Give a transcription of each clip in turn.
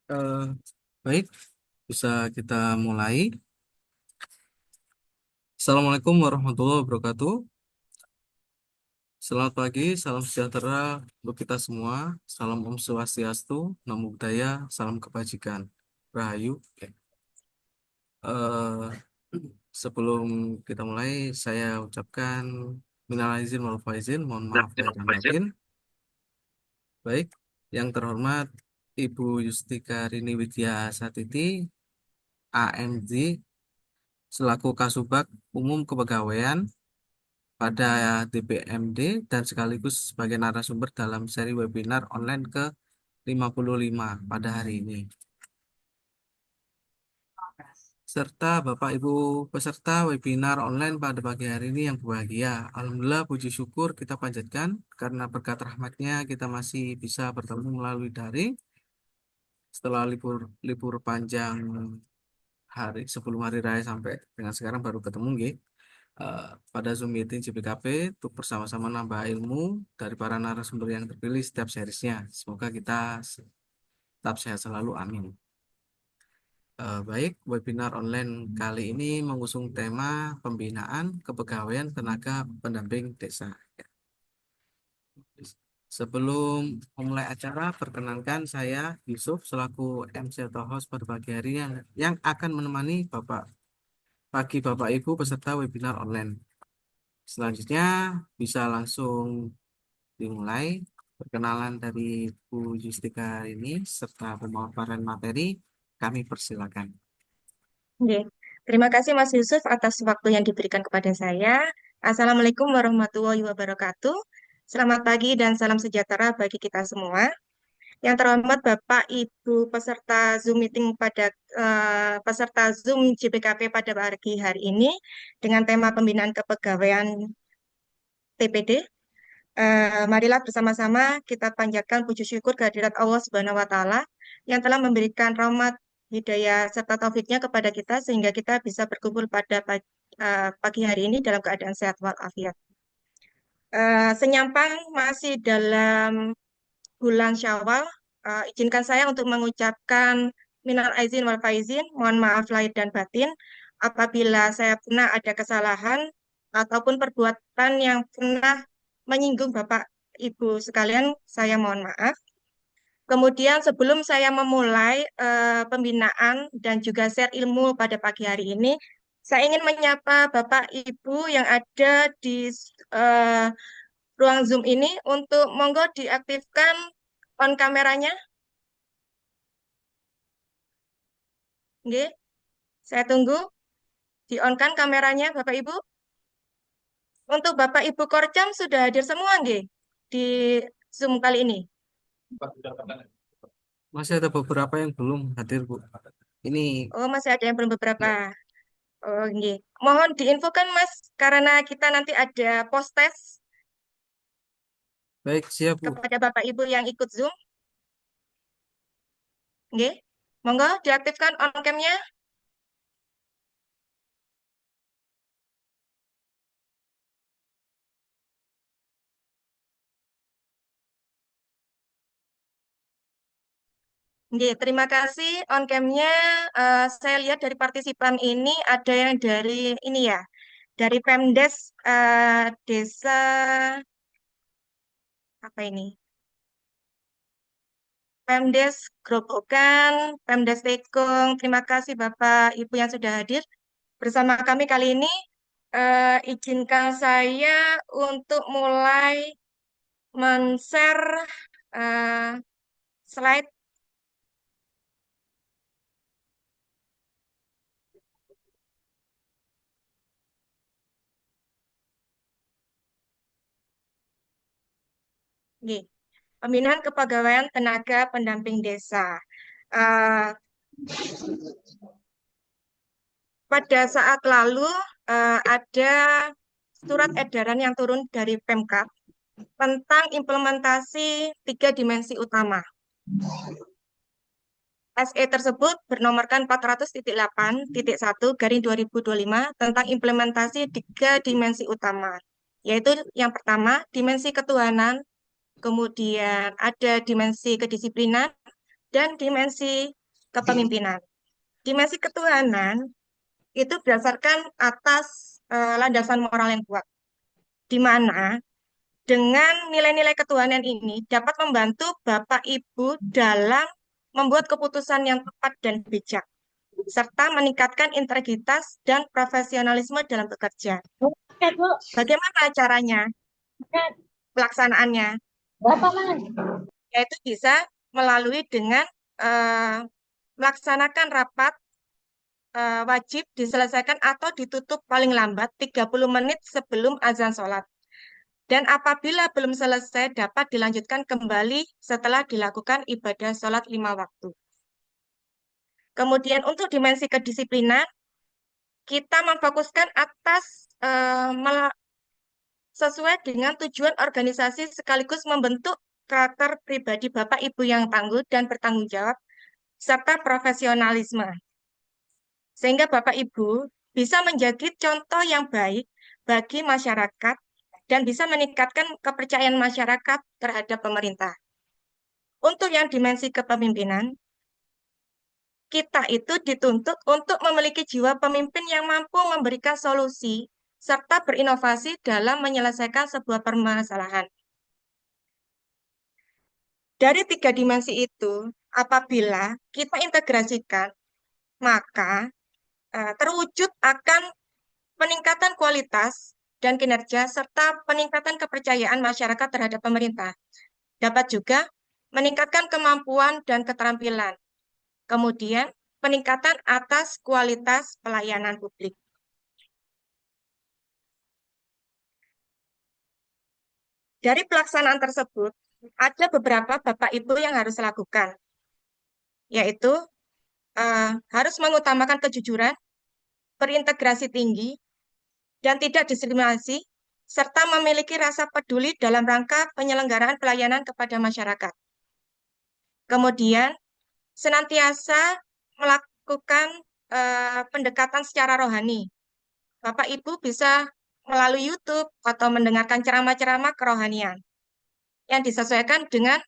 Eh, Baik, bisa kita mulai. Assalamualaikum warahmatullahi wabarakatuh. Selamat pagi, salam sejahtera untuk kita semua. Salam Om Swastiastu, Namo Buddhaya, salam kebajikan. Rahayu. Oke. Eh, Sebelum kita mulai, saya ucapkan minal aizin wal faizin, mohon maaf lahir dan batin. Baik, yang terhormat Ibu Yustika Rini Widya Satiti, AMD, selaku Kasubag Umum Kepegawaian pada DPMD dan sekaligus sebagai narasumber dalam seri webinar online ke-55 pada hari ini. Serta Bapak Ibu peserta webinar online pada pagi hari ini yang berbahagia. Alhamdulillah puji syukur kita panjatkan karena berkat rahmatnya kita masih bisa bertemu melalui daring setelah libur libur panjang hari sebelum hari raya sampai dengan sekarang baru ketemu nggih. eh, Pada Zoom meeting JPKP untuk bersama-sama nambah ilmu dari para narasumber yang terpilih setiap seriesnya. Semoga kita tetap sehat selalu. Amin. Baik, webinar online kali ini mengusung tema pembinaan kepegawaian tenaga pendamping desa. Sebelum memulai acara, perkenankan saya Yusuf selaku MC atau host pada pagi hari yang akan menemani Bapak Ibu peserta webinar online. Selanjutnya bisa langsung dimulai perkenalan dari Bu Justika ini serta pemaparan materi. Kami persilakan. Oke. Terima kasih Mas Yusuf atas waktu yang diberikan kepada saya. Assalamualaikum warahmatullahi wabarakatuh. Selamat pagi dan salam sejahtera bagi kita semua. Yang terhormat Bapak Ibu peserta Zoom meeting pada peserta Zoom JBKP pada pagi hari ini dengan tema pembinaan kepegawaian TPD. Marilah bersama-sama kita panjatkan puji syukur kehadirat Allah Subhanahu wa taala yang telah memberikan rahmat, hidayah serta taufiknya kepada kita sehingga kita bisa berkumpul pada pagi hari ini dalam keadaan sehat walafiat. Senyampang masih dalam bulan Syawal, izinkan saya untuk mengucapkan minal aizin wal faizin, mohon maaf lahir dan batin apabila saya pernah ada kesalahan ataupun perbuatan yang pernah menyinggung Bapak Ibu sekalian, saya mohon maaf. Kemudian sebelum saya memulai pembinaan dan juga share ilmu pada pagi hari ini, saya ingin menyapa Bapak Ibu yang ada di eh, ruang Zoom ini untuk monggo diaktifkan on kameranya. Nggih, saya tunggu di-on-kan kameranya Bapak Ibu. Untuk Bapak Ibu Korcam sudah hadir semua nggih di Zoom kali ini. Masih ada beberapa yang belum hadir, Bu. Ini Oh, masih ada yang belum beberapa. ya, Oh, nggih. Mohon diinfokan Mas karena kita nanti ada post test Baik, siap, Bu. Kepada Bapak Ibu yang ikut Zoom, nggih. Monggo diaktifkan on cam-nya. Nggih, terima kasih on cam-nya. Saya lihat dari partisipan ini ada yang dari ini ya, dari Pemdes Desa apa ini? Pemdes Grobogan, Pemdes Tekong. Terima kasih Bapak Ibu yang sudah hadir bersama kami kali ini. Izinkan saya untuk mulai men-share eh, slide. Nih, pembinaan kepegawaian tenaga pendamping desa. Eh, Pada saat lalu ada surat edaran yang turun dari Pemkab tentang implementasi tiga dimensi utama. SE tersebut bernomorkan 400.8.1/2025 tentang implementasi tiga dimensi utama, yaitu yang pertama, dimensi ketuhanan, kemudian ada dimensi kedisiplinan, dan dimensi kepemimpinan. Dimensi ketuhanan itu berdasarkan atas landasan moral yang kuat, di mana dengan nilai-nilai ketuhanan ini dapat membantu Bapak Ibu dalam membuat keputusan yang tepat dan bijak, serta meningkatkan integritas dan profesionalisme dalam bekerja. Bukan, Bu. Bagaimana caranya, Bukan. pelaksanaannya? Berapa, Mas? Yaitu bisa melalui dengan eh, melaksanakan rapat wajib diselesaikan atau ditutup paling lambat 30 menit sebelum azan sholat. Dan apabila belum selesai, dapat dilanjutkan kembali setelah dilakukan ibadah sholat 5 waktu. Kemudian untuk dimensi kedisiplinan, kita memfokuskan atas sesuai dengan tujuan organisasi sekaligus membentuk karakter pribadi Bapak Ibu yang tangguh dan bertanggung jawab, serta profesionalisme. Sehingga Bapak Ibu bisa menjadi contoh yang baik bagi masyarakat dan bisa meningkatkan kepercayaan masyarakat terhadap pemerintah. Untuk yang dimensi kepemimpinan, kita itu dituntut untuk memiliki jiwa pemimpin yang mampu memberikan solusi serta berinovasi dalam menyelesaikan sebuah permasalahan. Dari tiga dimensi itu, apabila kita integrasikan, maka terwujud akan peningkatan kualitas dan kinerja serta peningkatan kepercayaan masyarakat terhadap pemerintah. Dapat juga meningkatkan kemampuan dan keterampilan. Kemudian, peningkatan atas kualitas pelayanan publik. Dari pelaksanaan tersebut, ada beberapa Bapak Ibu yang harus lakukan, yaitu harus mengutamakan kejujuran, berintegrasi tinggi, dan tidak diskriminasi, serta memiliki rasa peduli dalam rangka penyelenggaraan pelayanan kepada masyarakat. Kemudian, senantiasa melakukan pendekatan secara rohani. Bapak Ibu bisa melalui YouTube atau mendengarkan ceramah-ceramah kerohanian yang disesuaikan dengan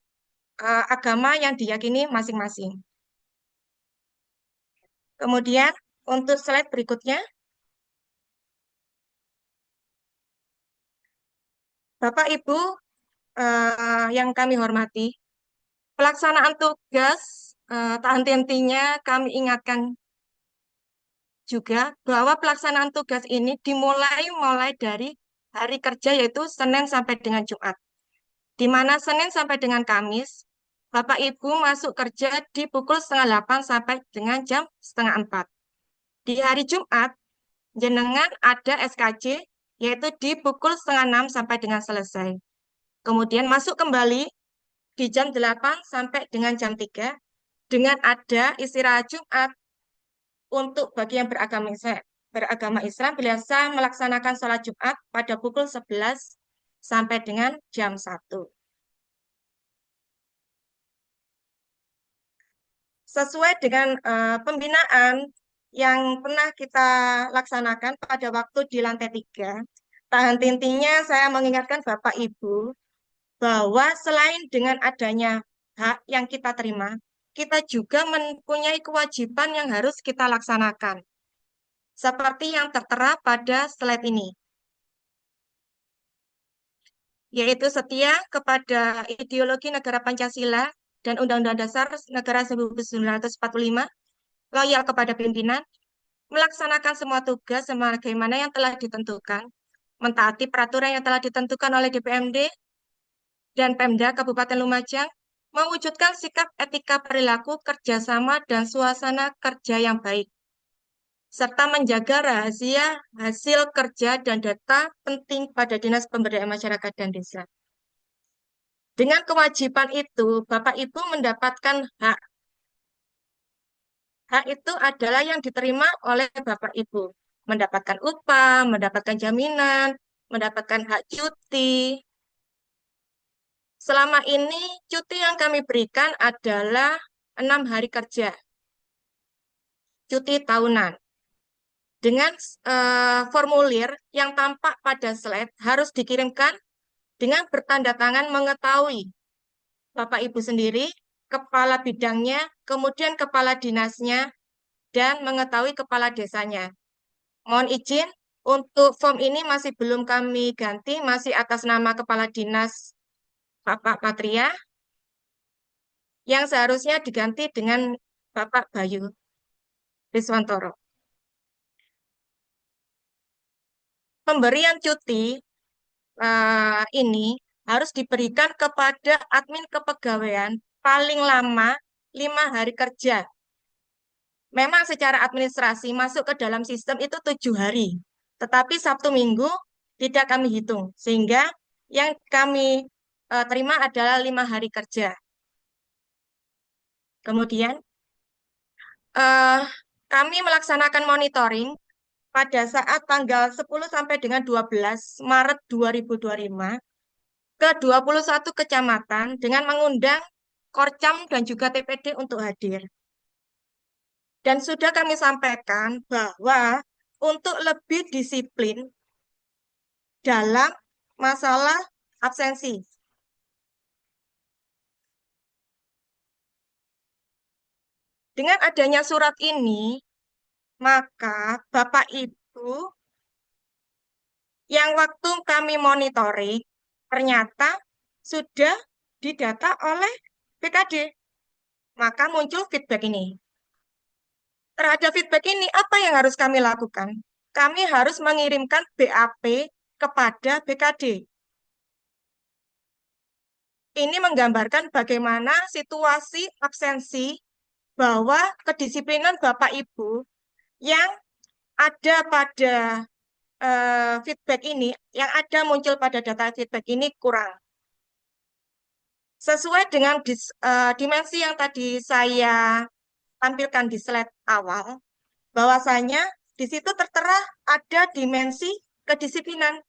agama yang diyakini masing-masing. Kemudian, untuk slide berikutnya, Bapak Ibu yang kami hormati, pelaksanaan tugas tak henti-hentinya kami ingatkan juga bahwa pelaksanaan tugas ini dimulai dari hari kerja yaitu Senin sampai dengan Jumat. Di mana Senin sampai dengan Kamis, Bapak Ibu masuk kerja di pukul setengah 8 sampai dengan jam setengah 4. Di hari Jumat, jenengan ada SKJ, yaitu di pukul setengah 6 sampai dengan selesai. Kemudian masuk kembali di jam 8 sampai dengan jam 3, dengan ada istirahat Jumat untuk bagi yang beragama Islam biasa melaksanakan sholat Jumat pada pukul 11 sampai dengan jam 1. sesuai dengan pembinaan yang pernah kita laksanakan pada waktu di lantai 3. Tahan intinya saya mengingatkan Bapak Ibu bahwa selain dengan adanya hak yang kita terima, kita juga mempunyai kewajiban yang harus kita laksanakan. Seperti yang tertera pada slide ini, yaitu setia kepada ideologi negara Pancasila dan Undang-Undang Dasar Negara 1945, loyal kepada pimpinan, melaksanakan semua tugas sebagaimana yang telah ditentukan, mentaati peraturan yang telah ditentukan oleh DPMD dan Pemda Kabupaten Lumajang, mewujudkan sikap etika perilaku kerjasama dan suasana kerja yang baik, serta menjaga rahasia hasil kerja dan data penting pada Dinas Pemberdayaan Masyarakat dan Desa. Dengan kewajiban itu, Bapak Ibu mendapatkan hak. Hak itu adalah yang diterima oleh Bapak Ibu. Mendapatkan upah, mendapatkan jaminan, mendapatkan hak cuti. Selama ini, cuti yang kami berikan adalah 6 hari kerja, cuti tahunan. Dengan formulir yang tampak pada slide harus dikirimkan dengan bertanda tangan mengetahui Bapak Ibu sendiri, kepala bidangnya, kemudian kepala dinasnya, dan mengetahui kepala desanya. Mohon izin, untuk form ini masih belum kami ganti, masih atas nama kepala dinas Bapak Patria, yang seharusnya diganti dengan Bapak Bayu Riswantoro. Pemberian cuti ini harus diberikan kepada admin kepegawaian paling lama 5 hari kerja. Memang secara administrasi masuk ke dalam sistem itu 7 hari, tetapi Sabtu Minggu tidak kami hitung, sehingga yang kami terima adalah 5 hari kerja. Kemudian eh, kami melaksanakan monitoring pada saat tanggal 10 sampai dengan 12 Maret 2025 ke 21 kecamatan dengan mengundang Korcam dan juga TPD untuk hadir. Dan sudah kami sampaikan bahwa untuk lebih disiplin dalam masalah absensi. Dengan adanya surat ini, maka Bapak Ibu yang waktu kami monitoring ternyata sudah didata oleh BKD. Maka muncul feedback ini. Terhadap feedback ini, apa yang harus kami lakukan? Kami harus mengirimkan BAP kepada BKD. Ini menggambarkan bagaimana situasi absensi bahwa kedisiplinan Bapak Ibu yang ada pada feedback ini, yang ada muncul pada data feedback ini kurang. Sesuai dengan dimensi yang tadi saya tampilkan di slide awal, bahwasanya di situ tertera ada dimensi kedisiplinan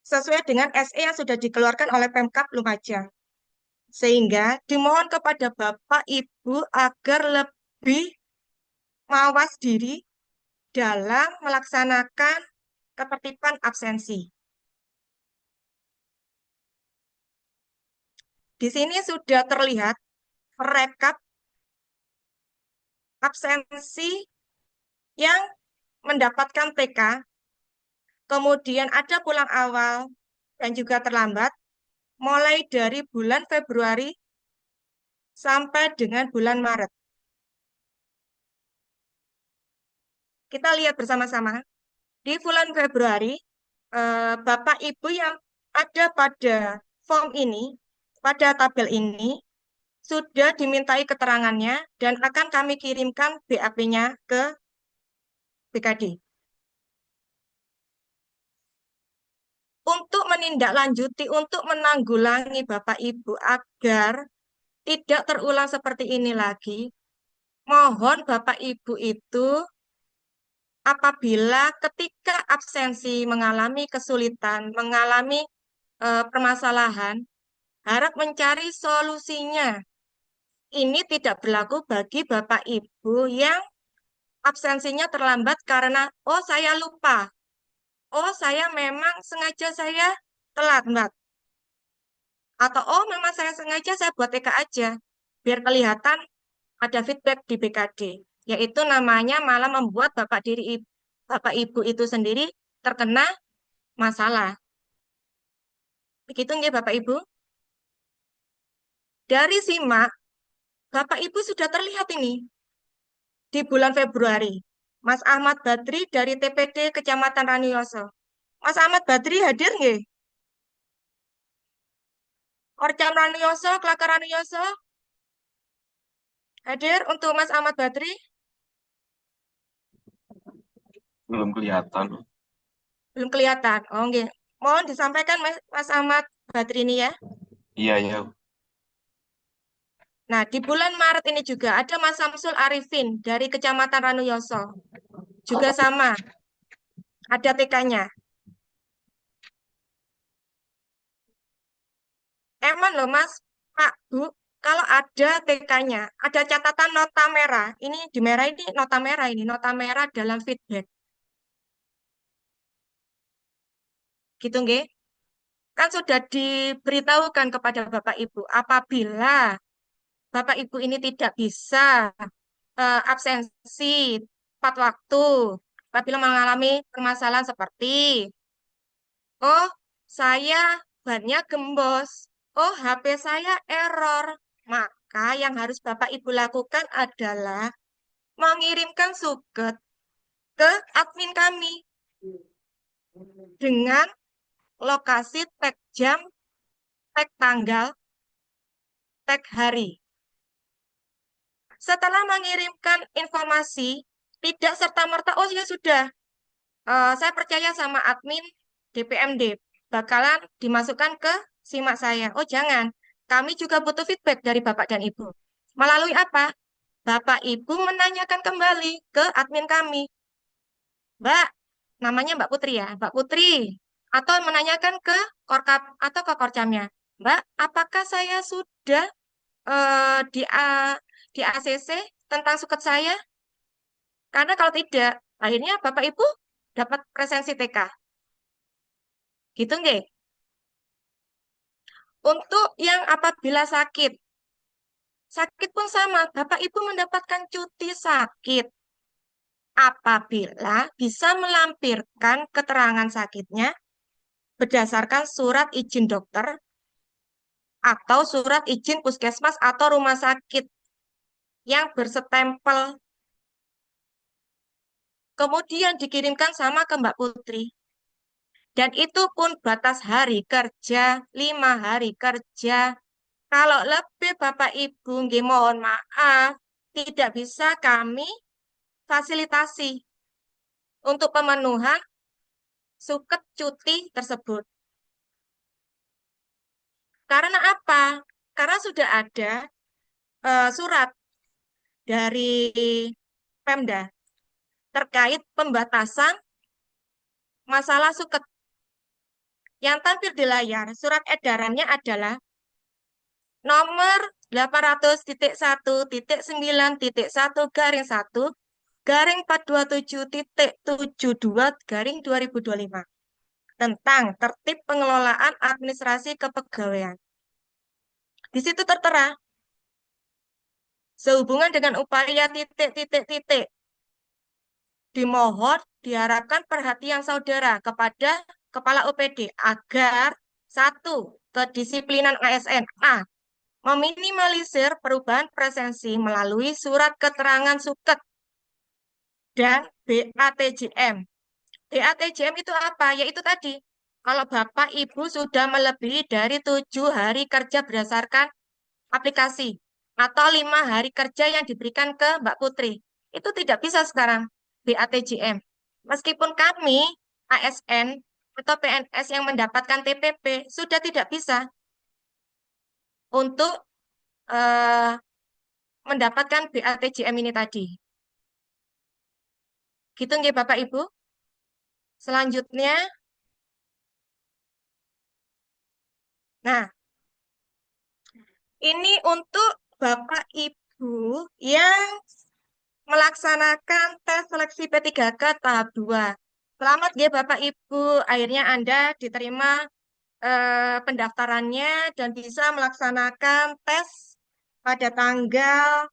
sesuai dengan SE yang sudah dikeluarkan oleh Pemkab Lumajang. Sehingga dimohon kepada Bapak Ibu agar lebih mawas diri dalam melaksanakan ketertiban absensi. Di sini sudah terlihat rekap absensi yang mendapatkan TK, kemudian ada pulang awal dan juga terlambat, mulai dari bulan Februari sampai dengan bulan Maret. Kita lihat bersama-sama. Di bulan Februari, Bapak Ibu yang ada pada form ini, pada tabel ini, sudah dimintai keterangannya dan akan kami kirimkan BAP-nya ke BKD. Untuk menindaklanjuti, untuk menanggulangi Bapak Ibu agar tidak terulang seperti ini lagi, mohon Bapak Ibu itu apabila ketika absensi mengalami kesulitan, mengalami permasalahan, harap mencari solusinya ini tidak berlaku bagi Bapak Ibu yang absensinya terlambat karena, oh saya lupa, oh saya memang sengaja saya telat, Mbak. Atau, oh memang saya sengaja saya buat TK aja, biar kelihatan ada feedback di BKD. Yaitu namanya malah membuat Bapak Ibu itu sendiri terkena masalah. Begitu nggih Bapak Ibu? Dari simak, Bapak Ibu sudah terlihat ini di bulan Februari. Mas Ahmad Badri dari TPD Kecamatan Raniyoso. Mas Ahmad Badri hadir nggih? Orcam Raniyoso, Kelakar Raniyoso, hadir untuk Mas Ahmad Badri? Belum kelihatan. Belum kelihatan. Oh, nggih. Mohon disampaikan Mas Ahmad Badri ini ya. Iya, ya. Nah, di bulan Maret ini juga ada Mas Samsul Arifin dari Kecamatan Ranuyoso. Juga sama, ada TK-nya. Emang loh Mas, Pak, Bu, kalau ada TK-nya, ada catatan nota merah. Ini di merah ini nota merah ini, nota merah dalam feedback. Gitu nggih? Kan sudah diberitahukan kepada Bapak Ibu, apabila Bapak Ibu ini tidak bisa absensi tepat waktu, apabila mengalami permasalahan seperti, oh saya bannya gembos, oh HP saya error, maka yang harus Bapak Ibu lakukan adalah mengirimkan suket ke admin kami dengan lokasi tag jam, tag tanggal, tag hari. Setelah mengirimkan informasi, tidak serta-merta, oh ya sudah, saya percaya sama admin DPMD, bakalan dimasukkan ke simak saya. Oh jangan, kami juga butuh feedback dari Bapak dan Ibu. Melalui apa? Bapak Ibu menanyakan kembali ke admin kami. Mbak, namanya Mbak Putri ya, Mbak Putri. Atau menanyakan ke Korkap atau ke Korcamnya. Mbak, apakah saya sudah di ACC tentang suket saya? Karena kalau tidak, akhirnya Bapak Ibu dapat presensi TK. Gitu nggih? Untuk yang apabila sakit, sakit pun sama, Bapak Ibu mendapatkan cuti sakit. Apabila bisa melampirkan keterangan sakitnya berdasarkan surat izin dokter atau surat izin puskesmas atau rumah sakit yang berstempel, kemudian dikirimkan sama ke Mbak Putri. Dan itu pun batas hari kerja, 5 hari kerja. Kalau lebih Bapak Ibu, nggih mohon maaf, tidak bisa kami fasilitasi untuk pemenuhan suket cuti tersebut. Karena apa? Karena sudah ada surat dari Pemda terkait pembatasan masalah suket. Yang tampil di layar, surat edarannya adalah nomor 800.1.9.1 garing 427.72 garing 2025 tentang tertib pengelolaan administrasi kepegawaian. Di situ tertera, sehubungan dengan upaya titik-titik-titik, dimohon diharapkan perhatian saudara kepada Kepala UPD agar satu, kedisiplinan ASN A meminimalisir perubahan presensi melalui surat keterangan suket dan BATJM. BATJM itu apa? Yaitu tadi, kalau Bapak Ibu sudah melebihi dari 7 hari kerja berdasarkan aplikasi atau 5 hari kerja yang diberikan ke Mbak Putri, itu tidak bisa sekarang BATJM. Meskipun kami ASN atau PNS yang mendapatkan TPP sudah tidak bisa untuk eh, mendapatkan BATJM ini tadi. Gitu nggih Bapak Ibu. Selanjutnya, nah ini untuk Bapak Ibu yang melaksanakan tes seleksi P3K tahap 2. Selamat ya Bapak Ibu, akhirnya Anda diterima pendaftarannya dan bisa melaksanakan tes pada tanggal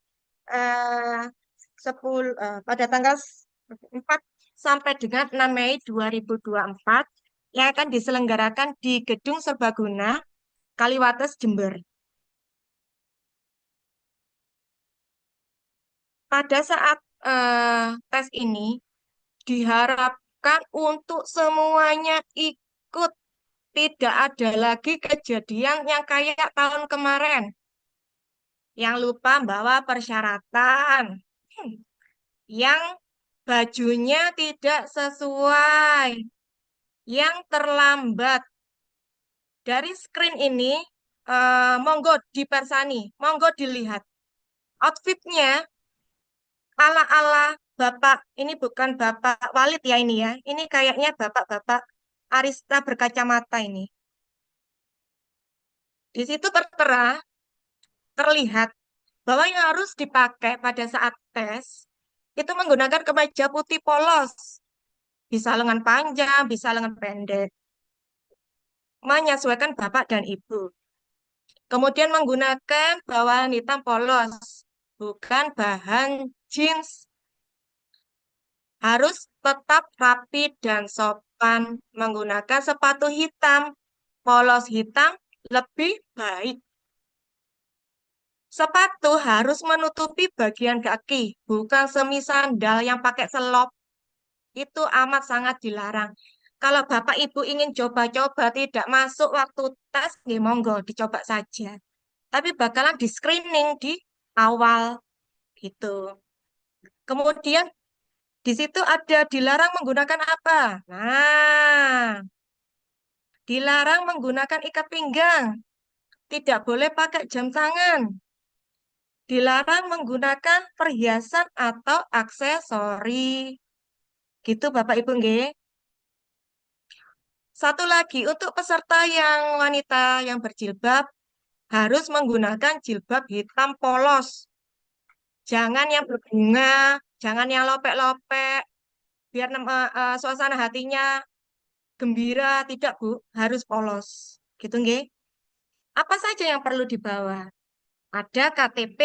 eh, 10 pada tanggal 4 sampai dengan 6 Mei 2024 yang akan diselenggarakan di Gedung Serbaguna, Kaliwates, Jember. Pada saat tes ini diharapkan untuk semuanya ikut, tidak ada lagi kejadian yang kayak tahun kemarin, yang lupa bawa persyaratan, yang bajunya tidak sesuai, yang terlambat. Dari screen ini, monggo dipersani, monggo dilihat. Outfitnya ala-ala Bapak, ini bukan Bapak Walid ya ini ya, ini kayaknya Bapak-Bapak Arista berkacamata ini. Di situ terlihat bahwa yang harus dipakai pada saat tes itu menggunakan kemeja putih polos, bisa lengan panjang, bisa lengan pendek, menyesuaikan Bapak dan Ibu. Kemudian menggunakan bawahan hitam polos, bukan bahan jeans. Harus tetap rapi dan sopan, menggunakan sepatu hitam, polos hitam lebih baik. Sepatu harus menutupi bagian kaki, bukan semi sandal yang pakai selop. Itu amat sangat dilarang. Kalau Bapak Ibu ingin coba-coba tidak masuk waktu tes, nih monggo dicoba saja. Tapi bakalan di screening di awal gitu. Kemudian di situ ada dilarang menggunakan apa? Nah, dilarang menggunakan ikat pinggang. Tidak boleh pakai jam tangan. Dilarang menggunakan perhiasan atau aksesori. Gitu Bapak Ibu nggih. Satu lagi untuk peserta yang wanita yang berjilbab harus menggunakan jilbab hitam polos. Jangan yang berbunga, jangan yang lopek-lopek, biar suasana hatinya gembira, tidak Bu, harus polos. Gitu nggih. Apa saja yang perlu dibawa? Ada KTP,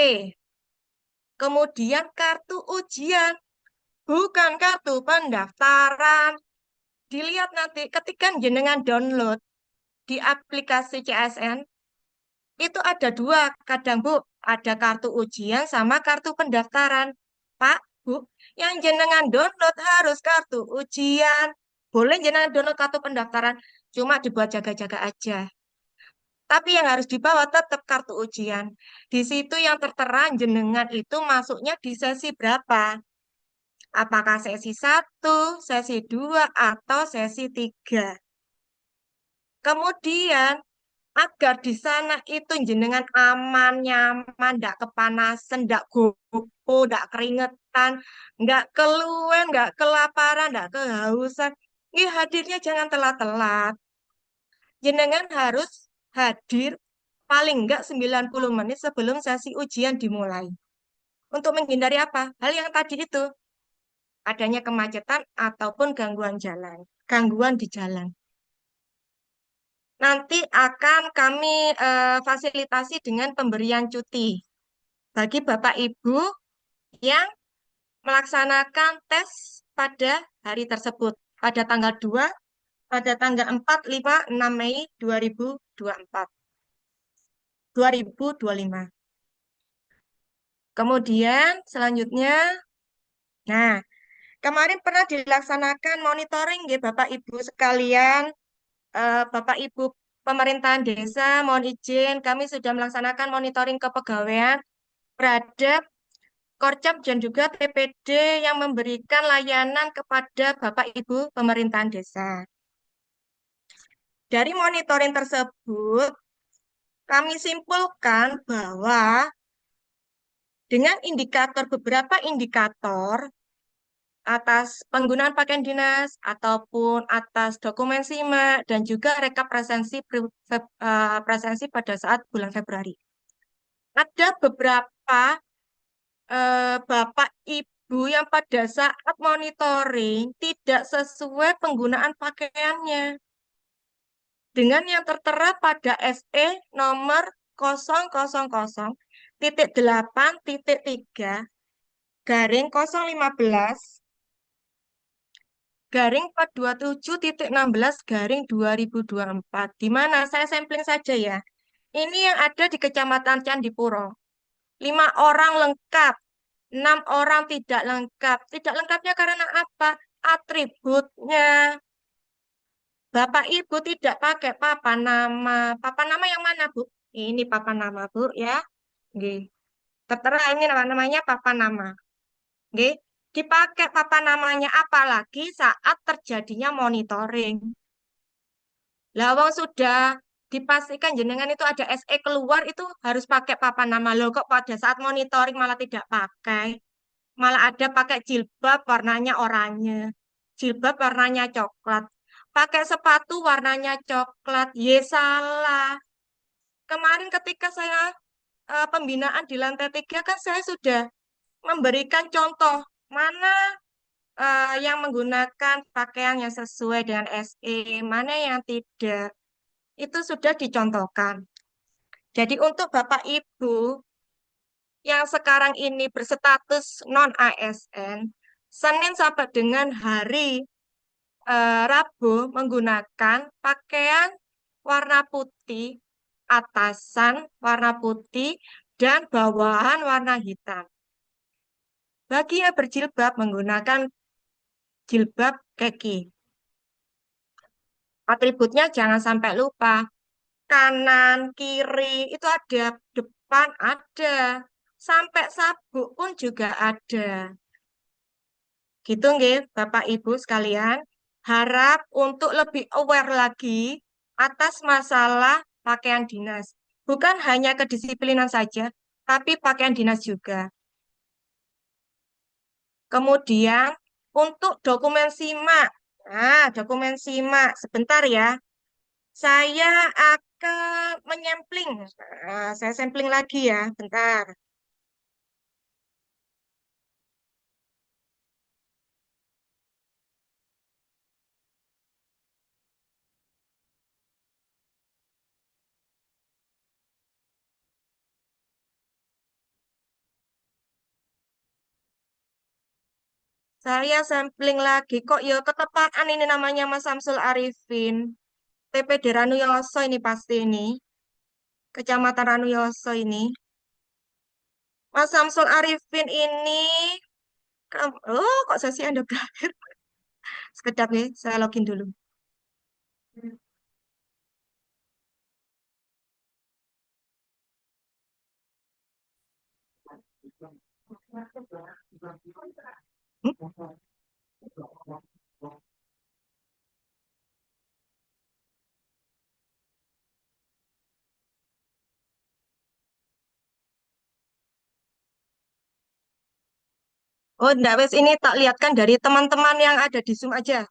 kemudian kartu ujian, bukan kartu pendaftaran. Dilihat nanti ketika jenengan download di aplikasi CSN, itu ada dua, kadang Bu, ada kartu ujian sama kartu pendaftaran. Pak, Bu, yang jenengan download harus kartu ujian. Boleh jenengan download kartu pendaftaran, cuma dibuat jaga-jaga aja. Tapi yang harus dibawa tetap kartu ujian. Di situ yang tertera jenengan itu masuknya di sesi berapa? Apakah sesi 1, sesi 2, atau sesi 3? Kemudian, agar di sana itu jenengan aman, nyaman, ndak kepanasan, ndak gopo, ndak keringetan, ndak keluhan, ndak kelaparan, ndak kehausan. Ini hadirnya jangan telat-telat. Jenengan harus hadir paling enggak 90 menit sebelum sesi ujian dimulai. Untuk menghindari apa? Hal yang tadi itu, adanya kemacetan ataupun gangguan di jalan. Nanti akan kami fasilitasi dengan pemberian cuti bagi Bapak Ibu yang melaksanakan tes pada hari tersebut, pada tanggal 2, pada tanggal 4, 5, 6 Mei 2024. 2025. Kemudian selanjutnya, nah, kemarin pernah dilaksanakan monitoring ya Bapak Ibu sekalian, Bapak Ibu pemerintahan desa, mohon izin kami sudah melaksanakan monitoring kepegawaian terhadap Korcap dan juga TPD yang memberikan layanan kepada Bapak Ibu pemerintahan desa. Dari monitoring tersebut, kami simpulkan bahwa dengan beberapa indikator atas penggunaan pakaian dinas ataupun atas dokumen SIMA dan juga rekap presensi pada saat bulan Februari. ada beberapa Bapak Ibu yang pada saat monitoring tidak sesuai penggunaan pakaiannya dengan yang tertera pada SE nomor 000.8.3 garing 015 garing 427.16 garing 2024. Di mana saya sampling saja ya. Ini yang ada di Kecamatan Candipuro. 5 orang lengkap, 6 orang tidak lengkap. Tidak lengkapnya karena apa? Atributnya. Bapak Ibu tidak pakai papan nama. Papan nama yang mana, Bu? Ini papan nama, Bu, ya. Nggih. Tertera ini namanya papan nama. Nggih. Dipakai papan namanya apalagi saat terjadinya monitoring. Lawang sudah dipastikan jenengan itu ada SE keluar itu harus pakai papan nama. Loh kok pada saat monitoring malah tidak pakai? Malah ada pakai jilbab warnanya oranye. Jilbab warnanya coklat. Pakai sepatu warnanya coklat. Ye salah. Kemarin ketika saya pembinaan di lantai 3 kan saya sudah memberikan contoh mana yang menggunakan pakaian yang sesuai dengan SE, mana yang tidak. Itu sudah dicontohkan. Jadi untuk Bapak Ibu yang sekarang ini berstatus non-ASN, Senin sampai dengan hari Rabu menggunakan pakaian warna putih, atasan warna putih, dan bawahan warna hitam. Bagi yang berjilbab menggunakan jilbab kaki. Atributnya jangan sampai lupa. Kanan, kiri, itu ada, depan ada. Sampai sabuk pun juga ada. Gitu nggih, Bapak Ibu sekalian. Harap untuk lebih aware lagi atas masalah pakaian dinas. Bukan hanya kedisiplinan saja, tapi pakaian dinas juga. Kemudian untuk dokumen simak. Nah, dokumen simak. Sebentar ya. Saya akan menyempling. Nah, saya sampling lagi ya. Bentar. Saya sampling lagi. Kok ya ketepatan ini namanya Mas Samsul Arifin. TPD Ranuyoso ini pasti ini. Kecamatan Ranuyoso ini. Mas Samsul Arifin ini. Oh, kok sesi Anda berakhir? Sekedap ya, saya login dulu. Hmm? Oh, enggak, wes ini tak lihatkan dari teman-teman yang ada di Zoom aja.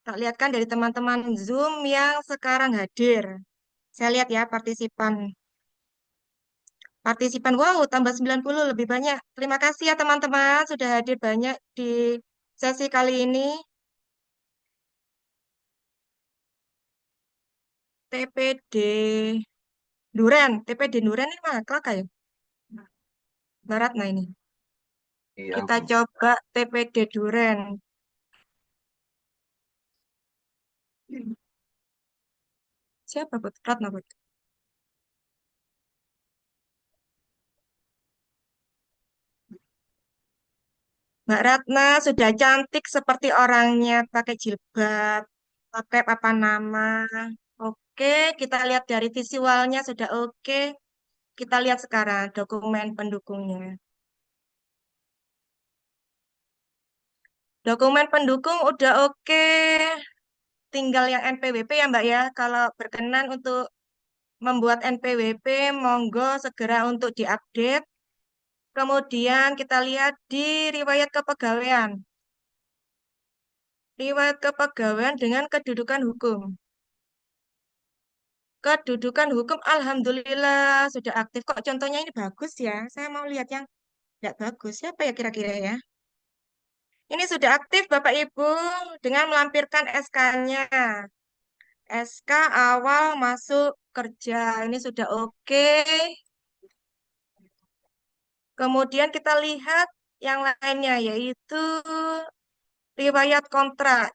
Tak lihatkan dari teman-teman Zoom yang sekarang hadir. Saya lihat ya partisipan. Partisipan, wow, tambah 90 lebih banyak. Terima kasih ya teman-teman sudah hadir banyak di sesi kali ini. TPD Duren, TPD Duren ini mana? Kelaka ya? Barat, nah ini. Iya, Kita Bu. coba TPD Duren. Siapa, Bud? Ratna, Bud. Mbak Ratna sudah cantik seperti orangnya, pakai jilbab, pakai papan nama. Oke, kita lihat dari visualnya sudah oke. Kita lihat sekarang dokumen pendukungnya. Dokumen pendukung udah oke. Tinggal yang NPWP ya Mbak ya. Kalau berkenan untuk membuat NPWP, monggo segera untuk diupdate. Kemudian kita lihat di riwayat kepegawaian. Riwayat kepegawaian dengan kedudukan hukum. Kedudukan hukum, alhamdulillah sudah aktif. Kok contohnya ini bagus ya? Saya mau lihat yang tidak bagus. Siapa ya kira-kira ya? Ini sudah aktif Bapak Ibu dengan melampirkan SK-nya. SK awal masuk kerja. Ini sudah oke. Kemudian kita lihat yang lainnya yaitu riwayat kontrak.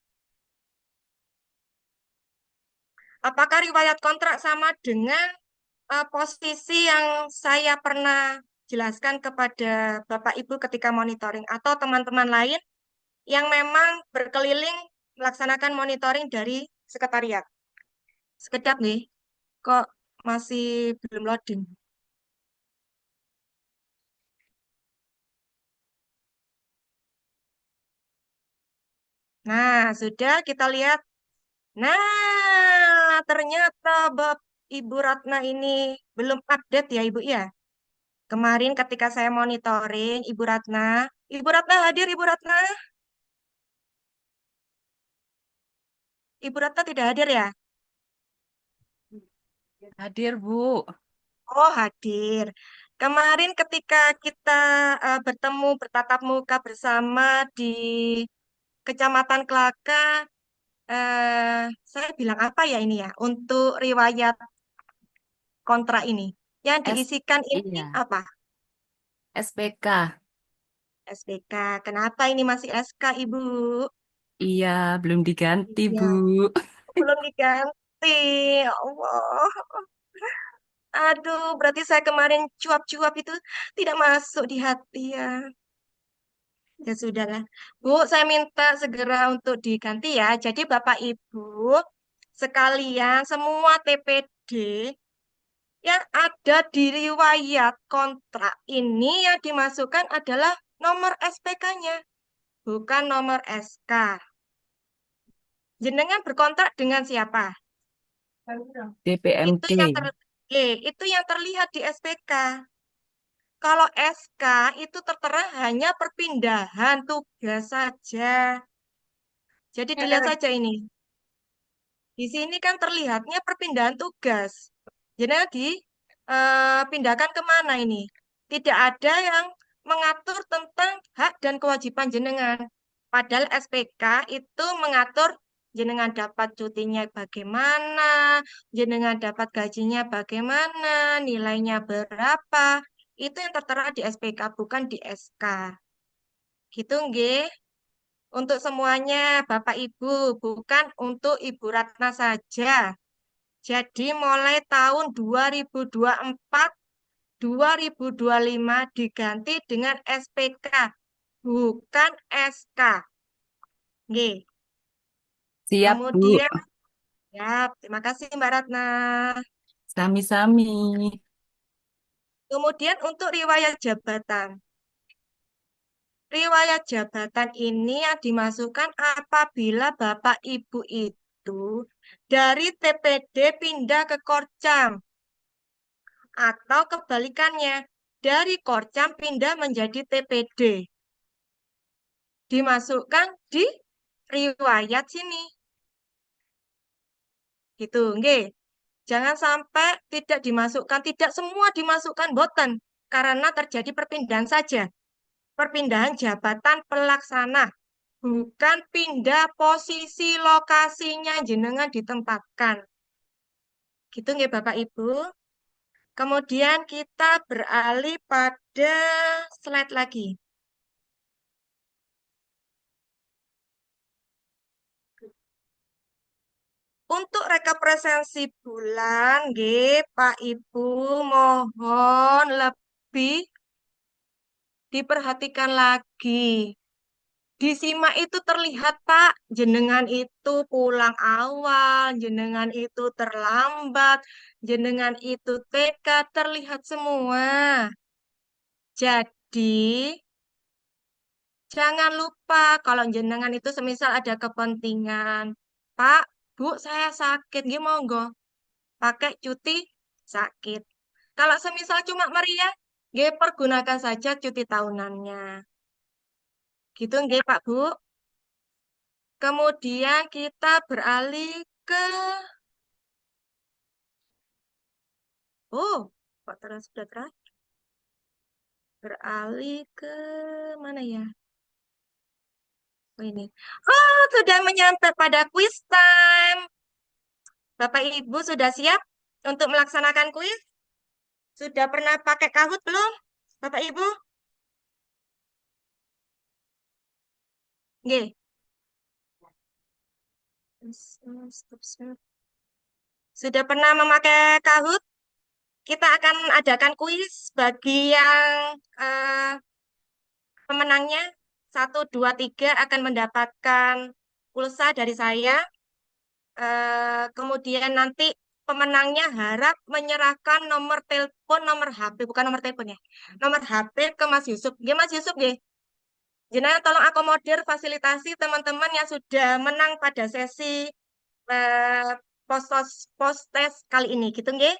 Apakah riwayat kontrak sama dengan posisi yang saya pernah jelaskan kepada Bapak Ibu ketika monitoring atau teman-teman lain yang memang berkeliling melaksanakan monitoring dari sekretariat? Sekedap nih, kok masih belum loading? Nah, sudah kita lihat. Nah, ternyata Ibu Ratna ini belum update ya Ibu ya. Kemarin ketika saya monitoring Ibu Ratna hadir Ibu Ratna? Ibu Ratna tidak hadir ya? Hadir, Bu. Oh, hadir. Kemarin ketika kita bertemu bertatap muka bersama di Kecamatan Kelaka, saya bilang apa ya ini ya untuk riwayat kontrak ini. Yang S diisikan ini iya, apa? SPK. SPK. Kenapa ini masih SK, Ibu? Iya, belum diganti, Ya, Bu. belum diganti. Ya Allah. Aduh, berarti saya kemarin cuap-cuap itu tidak masuk di hati ya. Ya sudahlah. Bu, saya minta segera untuk diganti ya. Jadi Bapak Ibu sekalian semua TPD yang ada di riwayat kontrak ini yang dimasukkan adalah nomor SPK-nya, bukan nomor SK. Jenengan berkontrak dengan siapa? Itu DPMD. yang itu yang terlihat di SPK. Kalau SK itu tertera hanya perpindahan tugas saja. Jadi dilihat saja ini. Di sini kan terlihatnya perpindahan tugas. Jadi dipindahkan kemana ini? Tidak ada yang mengatur tentang hak dan kewajiban jenengan. Padahal SPK itu mengatur jenengan dapat cutinya bagaimana, jenengan dapat gajinya bagaimana, nilainya berapa. Itu yang tertera di SPK, bukan di SK. Gitu nggih. Untuk semuanya, Bapak Ibu, bukan untuk Ibu Ratna saja. Jadi mulai tahun 2024, 2025 diganti dengan SPK, bukan SK. Nggih. Siap, Bu. Kemudian, ya, terima kasih Mbak Ratna. Sami-sami. Kemudian untuk riwayat jabatan. Riwayat jabatan ini yang dimasukkan apabila Bapak Ibu itu dari TPD pindah ke Korcam atau kebalikannya dari Korcam pindah menjadi TPD. Dimasukkan di riwayat sini. Gitu, nggih. Jangan sampai tidak dimasukkan, tidak semua dimasukkan boten karena terjadi perpindahan saja. Perpindahan jabatan pelaksana, bukan pindah posisi lokasinya jenengan ditempatkan. Gitu nggih Bapak Ibu. Kemudian kita beralih pada slide lagi. Untuk representasi bulan, nggih, Pak Ibu, mohon lebih diperhatikan lagi. Di simak itu terlihat, Pak, jenengan itu pulang awal, jenengan itu terlambat, jenengan itu TK, terlihat semua. Jadi, jangan lupa kalau jenengan itu semisal ada kepentingan. Pak, Bu, saya sakit, nggih monggo. Pakai cuti sakit. Kalau semisal cuma meriah, nggih pergunakan saja cuti tahunannya. Gitu nggih Pak Bu. Kemudian kita beralih ke Oh, kok terus sudah terakhir. Beralih ke mana ya? Oh, ini. Oh, sudah menyampai pada quiz time. Bapak Ibu sudah siap untuk melaksanakan kuis? Sudah pernah pakai Kahoot belum? Bapak Ibu? Nggih. Sudah pernah memakai Kahoot? Kita akan adakan kuis bagi yang pemenangnya. Satu, dua, tiga akan mendapatkan pulsa dari saya. Kemudian nanti pemenangnya harap menyerahkan nomor telepon, nomor HP, bukan nomor telepon ya. Nomor HP ke Mas Yusuf. Nggih, Mas Yusuf, nggih. Jenengan tolong akomodir fasilitasi teman-teman yang sudah menang pada sesi eh, post test kali ini, gitu nggih?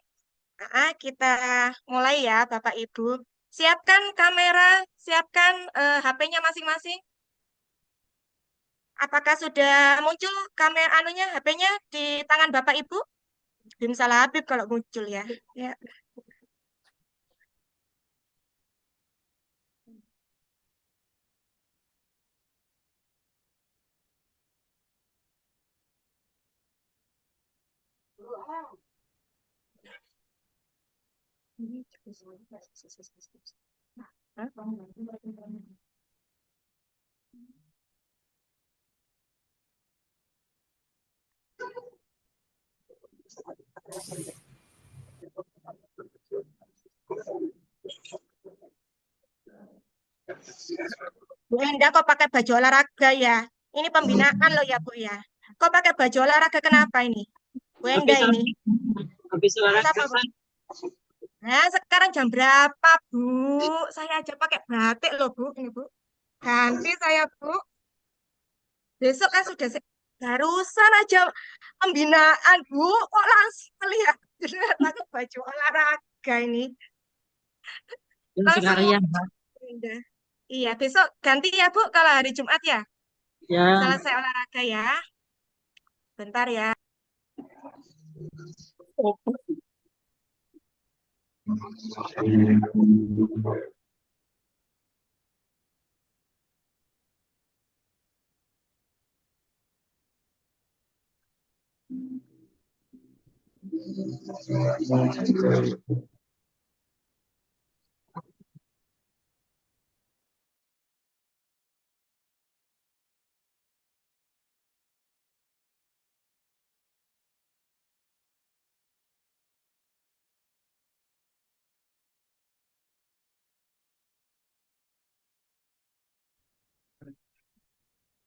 Kita mulai ya, Bapak Ibu. Siapkan kamera, siapkan HP-nya masing-masing. Apakah sudah muncul kamera anunya, HP-nya di tangan Bapak Ibu? Bim salah Habib kalau muncul ya. Ya. Bu Enda kok pakai baju olahraga ya? Ini pembinaan loh ya Bu ya. Kok pakai baju olahraga kenapa ini? Bu Enda ini. Habis olahraga Kenapa Bu? kan Nah, sekarang jam berapa, Bu? Saya aja pakai batik loh, Bu. Ini, Bu. Ganti saya, Bu. Besok kan sudah barusan aja pembinaan, Bu. Kok langsung lihat pakai baju olahraga ini. yang Langsung sekalian, muncul. Indah. Iya, besok ganti ya, Bu, kalau hari Jumat ya. ya. Selesai olahraga ya. Bentar ya.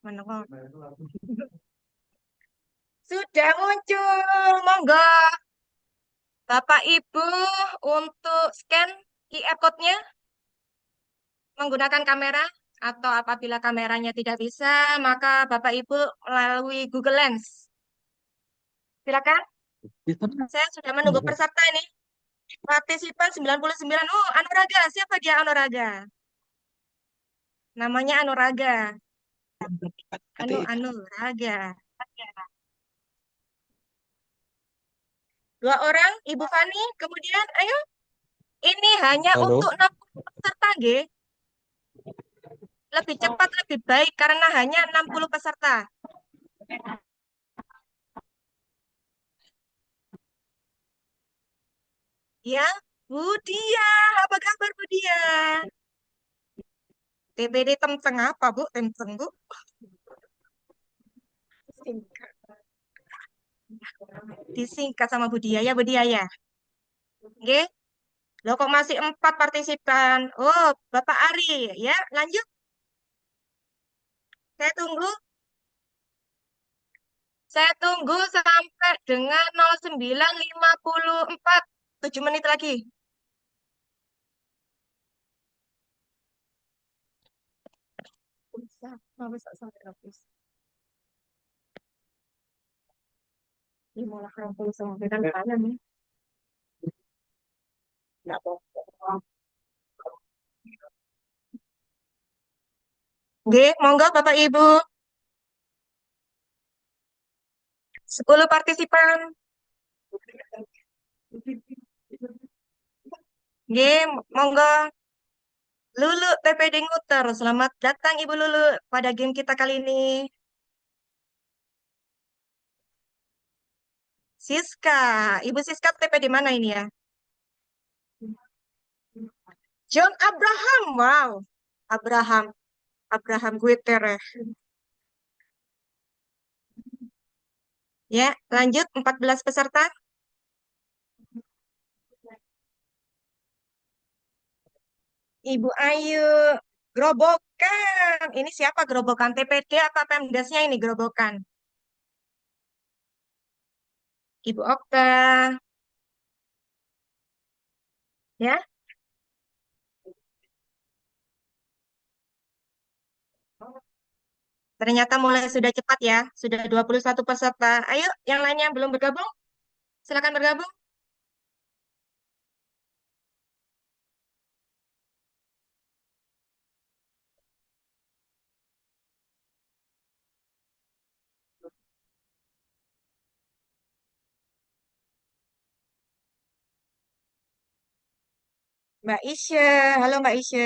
Mana kok? Sudah muncul. Monggo. Bapak Ibu untuk scan QR code-nya menggunakan kamera atau apabila kameranya tidak bisa, maka Bapak Ibu melalui Google Lens. Silakan. Saya sudah menunggu peserta ini. Partisipan 99. Oh, Anuraga. Siapa dia Anuraga? Namanya Anuraga. Anuraga. Dua orang, Ibu Fani. Kemudian, ayo. Ini hanya Halo, untuk 60 peserta, nggih. Lebih cepat, lebih baik karena hanya 60 peserta. Ya, Budia. Apa kabar Budia? TPD Temteng apa, Bu? Temteng, Bu? Singkat. Disingkat sama Budia ya, Budia ya. Oke. Loh kok masih 4 partisipan? Oh, Bapak Ari. Ya, lanjut. Saya tunggu. Saya tunggu sampai dengan 09.54. 7 menit lagi. Bisa. Mau bisa sampai habis. 5.60 sampai kan banyak nih. Nggak apa-apa. Oke, monggo Bapak Ibu. 10 partisipan. Game, monggo. Lulu TPD Nguter. Selamat datang Ibu Lulu pada game kita kali ini. Siska. Ibu Siska TPD mana ini ya? John Abraham. Wow. Abraham. Abraham Guterres. Ya, lanjut 14 peserta. Ibu Ayu. Grobokan. Ini siapa Grobokan? TPD apa Pemdasnya ini Grobokan? Ibu Okta. Ya, ternyata mulai sudah cepat ya. Sudah 21 peserta. Ayo, yang lainnya belum bergabung? Silakan bergabung. Mbak Isya. Halo Mbak Isya.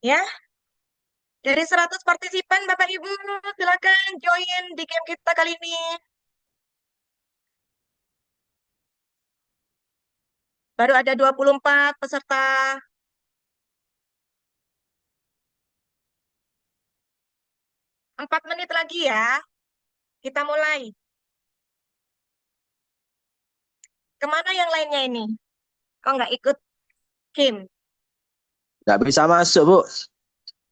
Ya, dari 100 partisipan Bapak Ibu, silakan join di game kita kali ini. Baru ada 24 peserta. 4 menit lagi ya. Kita mulai. Kemana yang lainnya ini? Kok nggak ikut game? Nggak bisa masuk, Bu.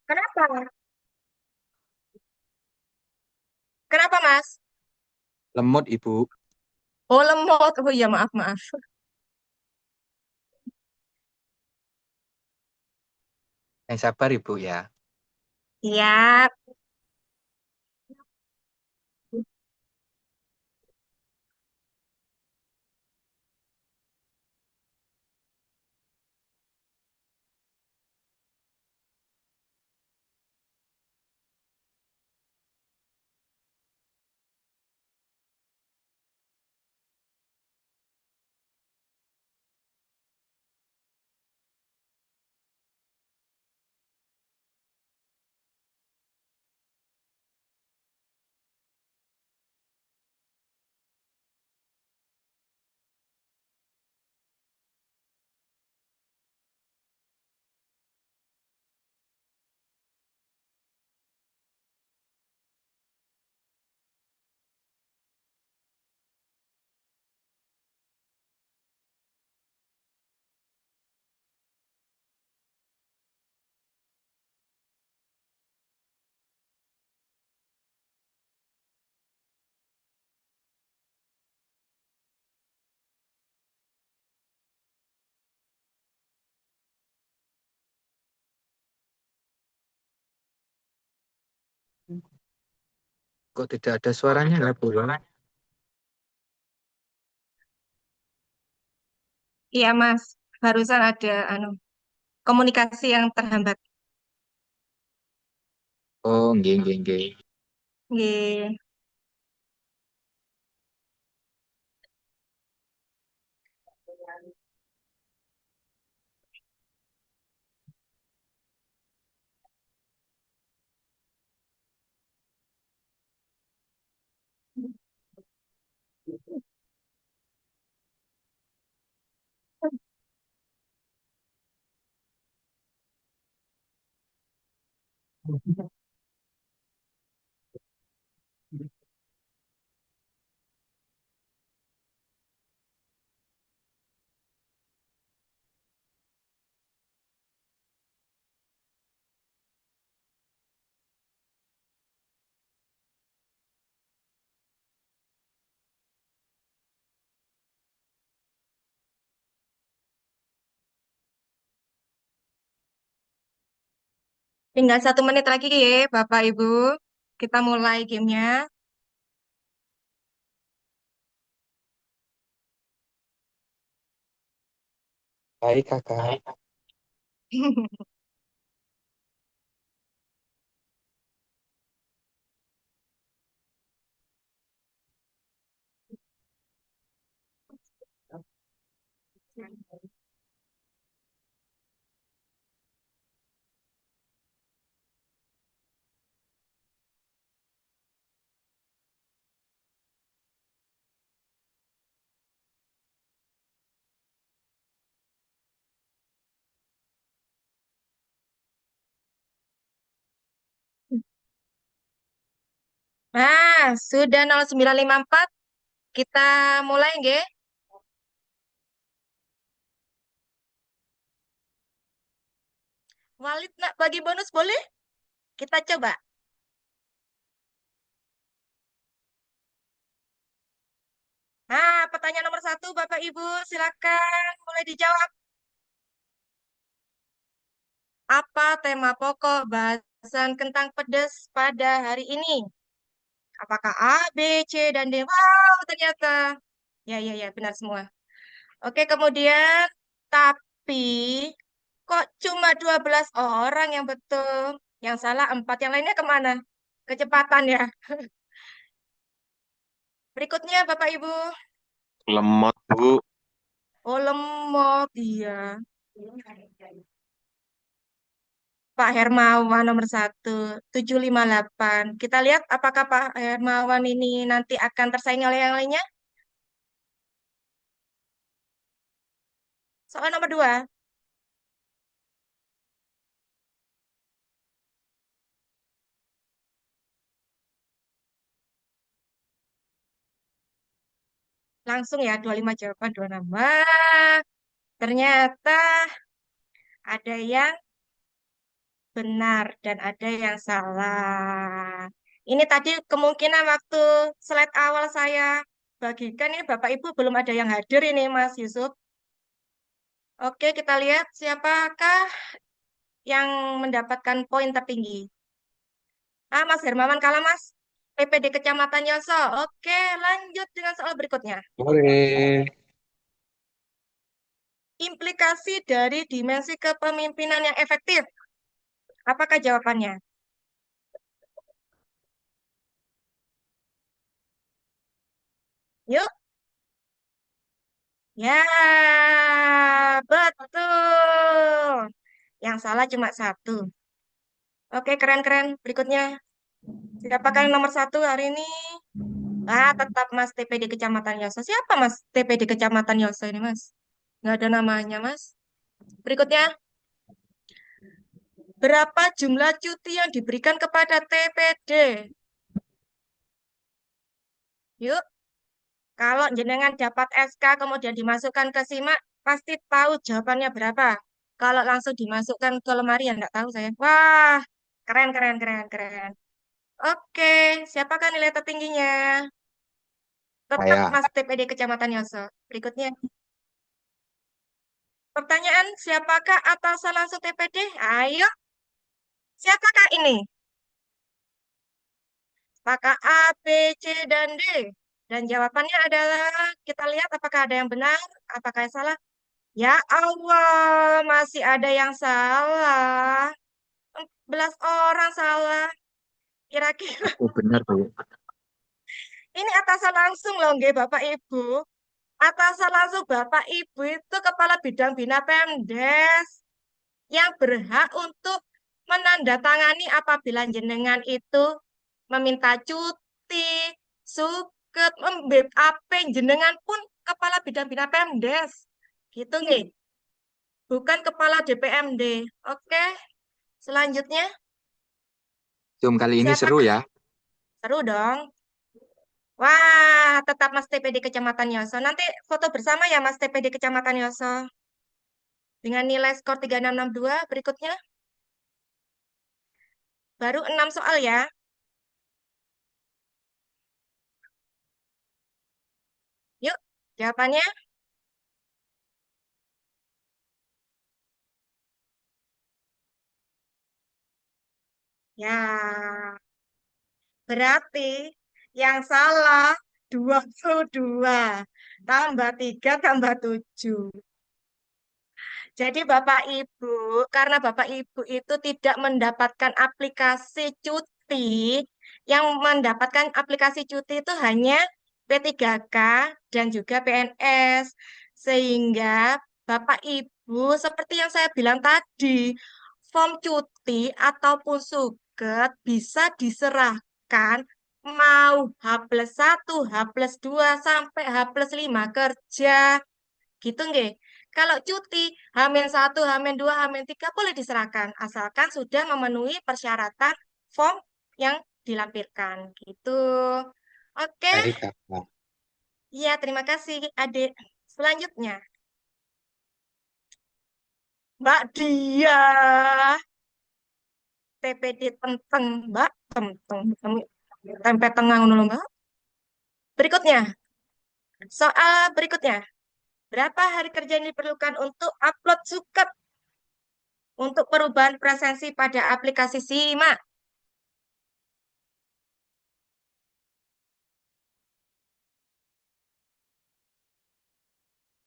Kenapa? Kenapa, Mas? Lemot, Ibu. Oh, lemot. Oh iya, maaf, maaf. Yang sabar, Ibu, ya. Siap. Kok tidak ada suaranya, ya, Bu? Iya, Mas. Barusan ada komunikasi yang terhambat. Oh, nggih, nggih, nggih. Nggih. Tinggal 1 menit lagi ya, Bapak Ibu. Kita mulai gamenya. Baik, kakak. Nah, sudah 09.54. Kita mulai nggih. Walid nak bagi bonus boleh? Kita coba. Nah, pertanyaan nomor 1, Bapak Ibu, silakan mulai dijawab. Apa tema pokok bahasan kentang pedas pada hari ini? Apakah A, B, C, dan D? Wow, ternyata. Ya, ya, ya, benar semua. Oke, kemudian, tapi kok cuma 12 orang yang betul? Yang salah 4, yang lainnya kemana? Kecepatan ya. Berikutnya, Bapak Ibu. Lemot, Bu. Oh, lemot, iya. Pak Hermawan nomor 1, 758. Kita lihat apakah Pak Hermawan ini nanti akan tersaingi oleh yang lainnya. Soal nomor 2. Langsung ya, 25 jawaban, 2 nama. Ternyata ada yang benar dan ada yang salah. Ini tadi kemungkinan waktu slide awal saya bagikan ini Bapak Ibu belum ada yang hadir ini Mas Yusuf. Oke, kita lihat siapakah yang mendapatkan poin tertinggi. Ah, Mas Hermawan kalah, Mas. PPD Kecamatan Yoso. Oke, lanjut dengan soal berikutnya. Boleh. Implikasi dari dimensi kepemimpinan yang efektif. Apakah jawabannya? Yuk. Ya, betul. Yang salah cuma 1. Oke, keren-keren. Berikutnya. Siapakah yang nomor 1 hari ini? Ah, tetap Mas TPD Kecamatan Yoso. Siapa Mas TPD Kecamatan Yoso ini, Mas? Nggak ada namanya, Mas. Berikutnya. Berapa jumlah cuti yang diberikan kepada TPD? Yuk, kalau jenengan dapat SK kemudian dimasukkan ke SIMAK, pasti tahu jawabannya berapa. Kalau langsung dimasukkan ke lemari, ya nggak tahu saya. Wah, keren, keren, keren, keren. Oke, siapakah nilai tertingginya? Tetap Saya. Mas TPD Kecamatan Yoso. Berikutnya. Pertanyaan, siapakah atasan langsung TPD? Ayo, siapakah ini? Apakah A, B, C, dan D? Dan jawabannya adalah, kita lihat apakah ada yang benar, apakah yang salah. Ya Allah, masih ada yang salah. 11 orang salah. Kira-kira Oh, benar, Bu. ini atasan langsung loh, nggih, Bapak Ibu. Atasan langsung Bapak Ibu itu Kepala Bidang Bina Pemdes yang berhak untuk menandatangani apabila jenengan itu meminta cuti, suket, membap, jenengan pun Kepala Bidang Bina Pemdes. Gitu nggih. Bukan Kepala DPMD. Oke, selanjutnya. Zoom kali ini seru Siapakah? ya. Seru dong. Wah, tetap Mas TPD Kecamatan Yoso. Nanti foto bersama ya Mas TPD Kecamatan Yoso. Dengan nilai skor 3662 berikutnya. Baru 6 soal ya. Yuk, jawabannya. Ya, berarti yang salah 22. Tambah 3 tambah 7. Jadi Bapak Ibu, karena Bapak Ibu itu tidak mendapatkan aplikasi cuti, yang mendapatkan aplikasi cuti itu hanya P3K dan juga PNS. Sehingga Bapak Ibu, seperti yang saya bilang tadi, form cuti ataupun suket bisa diserahkan mau H+1, H+2, sampai H+5 kerja. Gitu nggih. Kalau cuti H-1, H-2, H-3 boleh diserahkan asalkan sudah memenuhi persyaratan form yang dilampirkan gitu. Oke, Baik, Kakak. ya terima kasih Adik. Selanjutnya, Mbak Dia, TPD tenteng, Mbak, tenteng, tempe tengah ngono lho, Mbak. Berikutnya, soal berikutnya. Berapa hari kerja yang diperlukan untuk upload suket untuk perubahan presensi pada aplikasi Simak?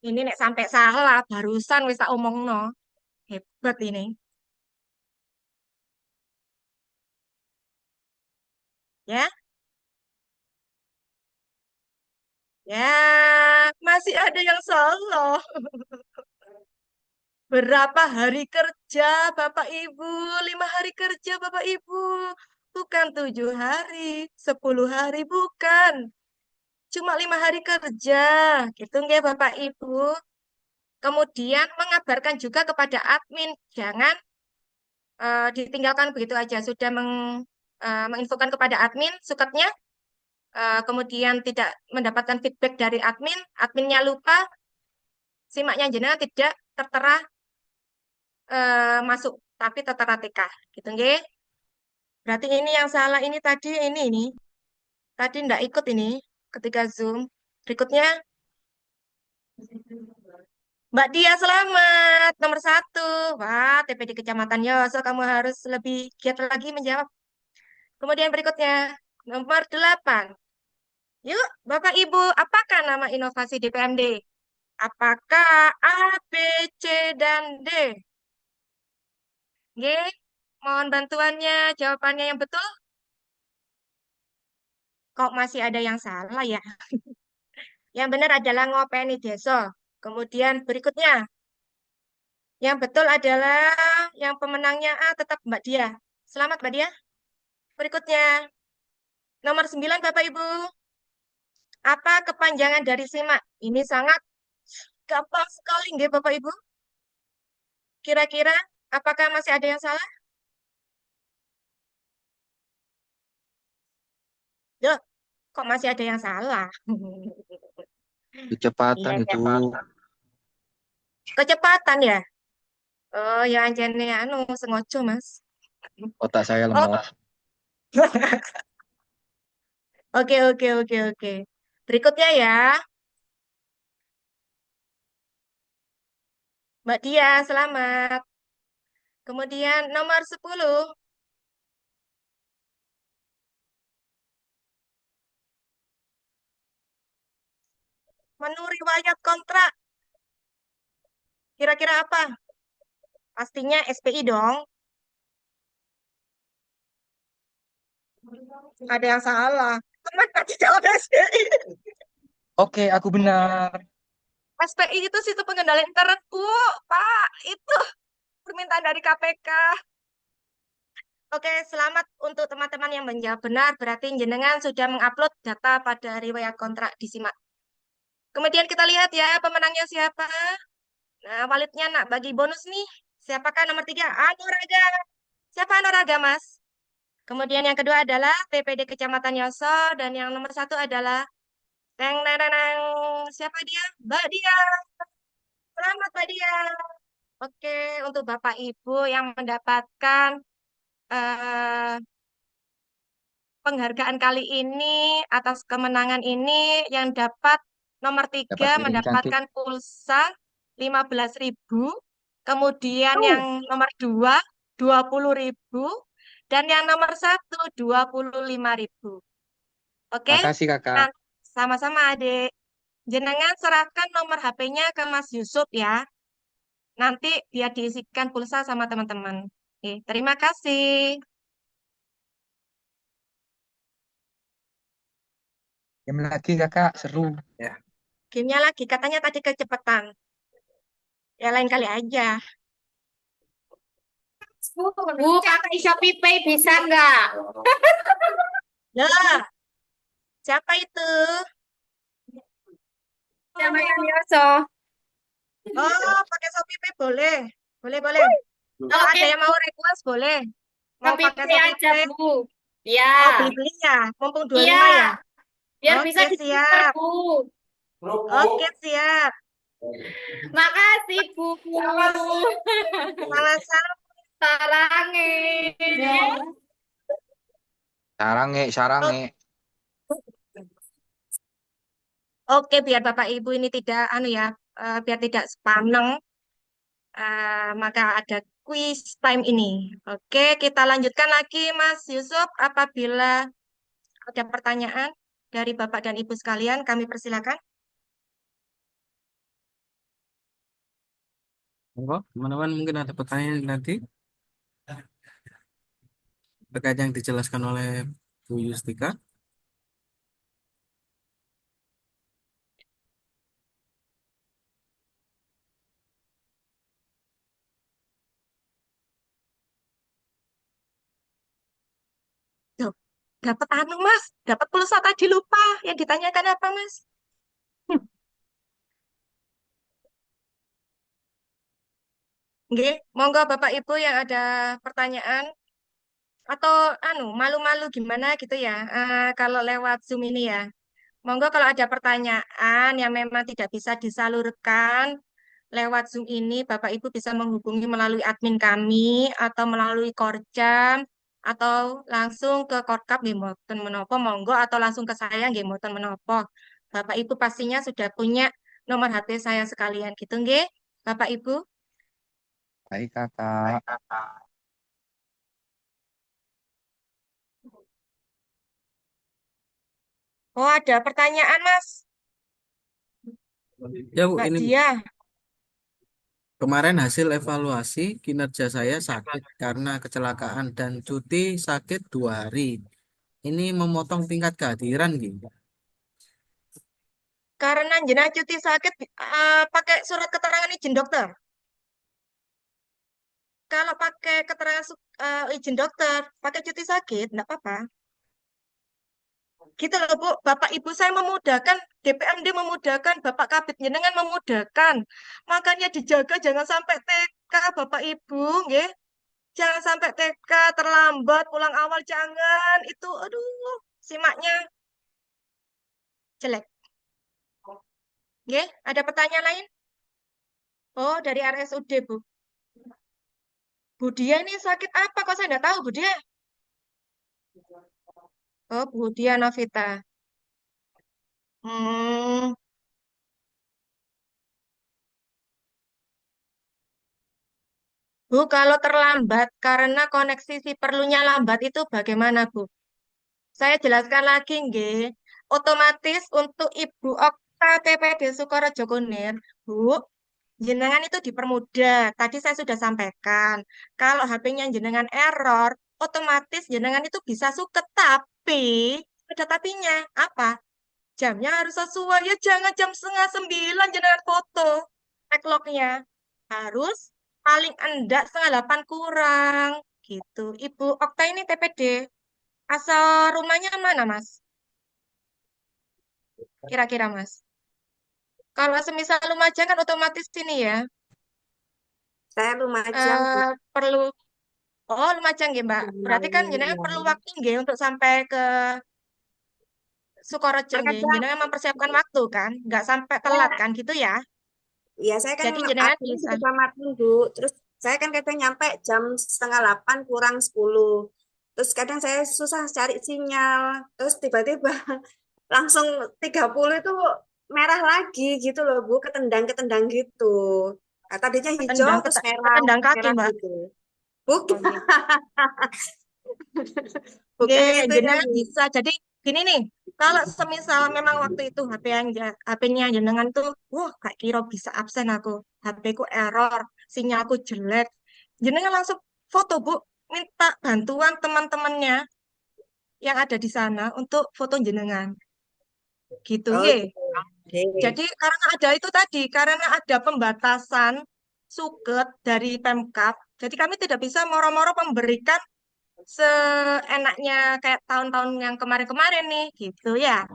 Ini nek sampai salah, barusan wis tak omongno. Hebat ini. Ya, ya, masih ada yang salah. Berapa hari kerja, Bapak Ibu? 5 hari kerja, Bapak Ibu. Bukan 7 hari, 10 hari, bukan. Cuma 5 hari kerja. Gitu nggak, Bapak Ibu? Kemudian mengabarkan juga kepada admin. Jangan ditinggalkan begitu aja. Sudah menginfokan kepada admin, suketnya kemudian tidak mendapatkan feedback dari admin, adminnya lupa, simaknya jenengan tidak tertera masuk, tapi tertera TK, gitu nggih. Berarti ini yang salah ini tadi ini tadi ndak ikut ini ketika Zoom. Berikutnya Mbak Dia, selamat nomor 1. Wah, TPD Kecamatan Yoso, kamu harus lebih giat lagi menjawab. Kemudian berikutnya nomor 8. Yuk, Bapak Ibu, apakah nama inovasi DPMD? Apakah A, B, C, dan D? G, mohon bantuannya, jawabannya yang betul. Kok masih ada yang salah ya? Yang benar adalah ngopeni deso. Kemudian berikutnya, yang betul adalah yang pemenangnya A, tetap Mbak Dia. Selamat Mbak Dia. Berikutnya, nomor 9 Bapak Ibu. Apa kepanjangan dari simak? Ini sangat gampang sekali nggih Bapak Ibu. Kira-kira apakah masih ada yang salah? Loh, kok masih ada yang salah? Iya, Kecepatan itu. kecepatan ya? Oh, ya anjane anu sengaja, Mas. Otak saya Oh, lemot. oke, oke, oke, oke. Berikutnya ya, Mbak Dia, selamat. Kemudian nomor 10, menu riwayat kontrak. Kira-kira apa? Pastinya SPI dong. Ada yang salah. Teman tadi jawab SPI. Oke, aku benar. SPI itu situ pengendalian internet, Bu. Pak, itu permintaan dari KPK. Oke, selamat untuk teman-teman yang menjawab benar. Berarti jenengan sudah mengupload data pada riwayat kontrak di SIMAK. Kemudian kita lihat ya pemenangnya siapa. Nah, walidnya nak bagi bonus nih. Siapakah nomor 3? Anuraga. Siapa Anuraga, Mas? Kemudian yang kedua adalah TPD Kecamatan Yoso. Dan yang nomor 1 adalah Teng Neng Neng, Neng. Siapa dia? Mbak Dia. Selamat Mbak Dia. Oke, untuk Bapak Ibu yang mendapatkan eh, penghargaan kali ini, atas kemenangan ini, yang dapat nomor Dapat 3 piring cantik. mendapatkan pulsa 15.000, kemudian yang nomor 2 20.000, Dan yang nomor satu 25.000. Oke? Makasih kakak. Nah, sama-sama adik. Jenengan serahkan nomor HP-nya ke Mas Yusuf ya. Nanti biar diisikan pulsa sama teman-teman. Oke, terima kasih. Game lagi kakak, seru. Ya. Gamenya lagi, katanya tadi kecepatan. Ya lain kali aja. Bu, pakai Shopee Pay bisa nggak? Lah, siapa itu? Sama yang Yoso. Oh, pakai Shopee Pay boleh. Boleh, boleh. Kalau Oke, ada yang mau request boleh. Mau Shopee pakai Pay Shopee aja, Pay, Bu. Ya, mau beli-beli ya. Mumpung 25 ya. iya, biar bisa Oke, ditukar, siap. Bu. Oke, siap. Makasih, Bu. Sama-sama. Sarangin. Sarange, sarange. Oke, biar Bapak Ibu ini tidak biar tidak sepaneng, maka ada quiz time ini. Oke, kita lanjutkan lagi, Mas Yusuf. Apabila ada pertanyaan dari Bapak dan Ibu sekalian, kami persilakan. Monggo, teman-teman mungkin ada pertanyaan nanti terkait yang dijelaskan oleh Bu Yustika. Tuh, dapat Mas. Dapat pulsa tadi lupa. Yang ditanyakan apa, Mas? Nggih, monggo Bapak Ibu yang ada pertanyaan atau malu-malu gimana gitu ya. Kalau lewat Zoom ini ya. Monggo kalau ada pertanyaan yang memang tidak bisa disalurkan lewat Zoom ini, Bapak Ibu bisa menghubungi melalui admin kami atau melalui Korjam atau langsung ke Korkap nggih mboten menapa monggo atau langsung ke saya nggih mboten menapa. Bapak Ibu pastinya sudah punya nomor HP saya sekalian gitu nggih, Bapak Ibu. Baik kakak. Oh, ada pertanyaan, Mas. Ya Bu, Mbak ini Dia. kemarin hasil evaluasi kinerja saya sakit karena kecelakaan dan cuti sakit 2 hari. Ini memotong tingkat kehadiran gitu. Karena jenengan cuti sakit pakai surat keterangan izin dokter. Kalau pakai keterangan izin dokter, pakai cuti sakit, enggak apa-apa. Gitu loh, Bu. Bapak Ibu saya memudahkan, DPMD memudahkan, Bapak Kabid jenengan memudahkan. Makanya dijaga jangan sampai TK, Bapak Ibu, nggih. Jangan sampai TK terlambat, pulang awal jangan. Itu aduh, simaknya jelek. Nggih, ada pertanyaan lain? Oh, dari RSUD, Bu. Bu Dia ini sakit apa? Kok saya nggak tahu, Bu Dia? Oh, Bu Dia Novita. Hmm, Bu, kalau terlambat karena koneksi si perlunya lambat itu bagaimana, Bu? Saya jelaskan lagi, nggih. Otomatis untuk Ibu Okta TPD Sukorejo Kunir, Bu, jenengan itu dipermudah. Tadi saya sudah sampaikan. Kalau HP-nya jenengan error, otomatis jenengan itu bisa suket. Tapi, ada tapinya. Apa? Jamnya harus sesuai. Ya jangan jam setengah 9 jenengan foto. Backlognya. Harus paling enggak setengah 8 kurang. Gitu. Ibu Okta ini TPD. Asal rumahnya mana, Mas? Kira-kira, Mas. Kalau semisal Lumajang kan otomatis ini ya. Saya Lumajang, Bu. Perlu. Oh, Lumajang ya, Mbak. Berarti kan jenengan perlu waktu nggih untuk sampai ke Sukorejo nggih. Terkadang, Jenengan mempersiapkan waktu kan, nggak sampai telat ya, kan gitu ya. ya saya kan Jadi jenengan admin di bisa. kecamatan, Bu. Terus saya kan kadang nyampe jam setengah 8 kurang 10. Terus kadang saya susah cari sinyal. Terus tiba-tiba langsung 30 itu merah lagi gitu loh, Bu. Ketendang-ketendang gitu. Nah, tadinya hijau Ketendang, terus merah, ketendang kaki, merah Mbak. gitu. Oh, Bukan. iya. Bukannya itu yang Jenengan bisa. Jadi gini nih, kalau semisal memang waktu itu HP-nya jenengan tuh, wah gak kira bisa absen aku, HP ku error, sinyalku jelek. Jenengan langsung foto Bu, minta bantuan teman-temannya yang ada di sana untuk foto jenengan. Gitu oh nggih. gitu. Oke. Jadi karena ada itu tadi, karena ada pembatasan suket dari Pemkab, jadi kami tidak bisa moro-moro memberikan seenaknya kayak tahun-tahun yang kemarin-kemarin nih, gitu ya.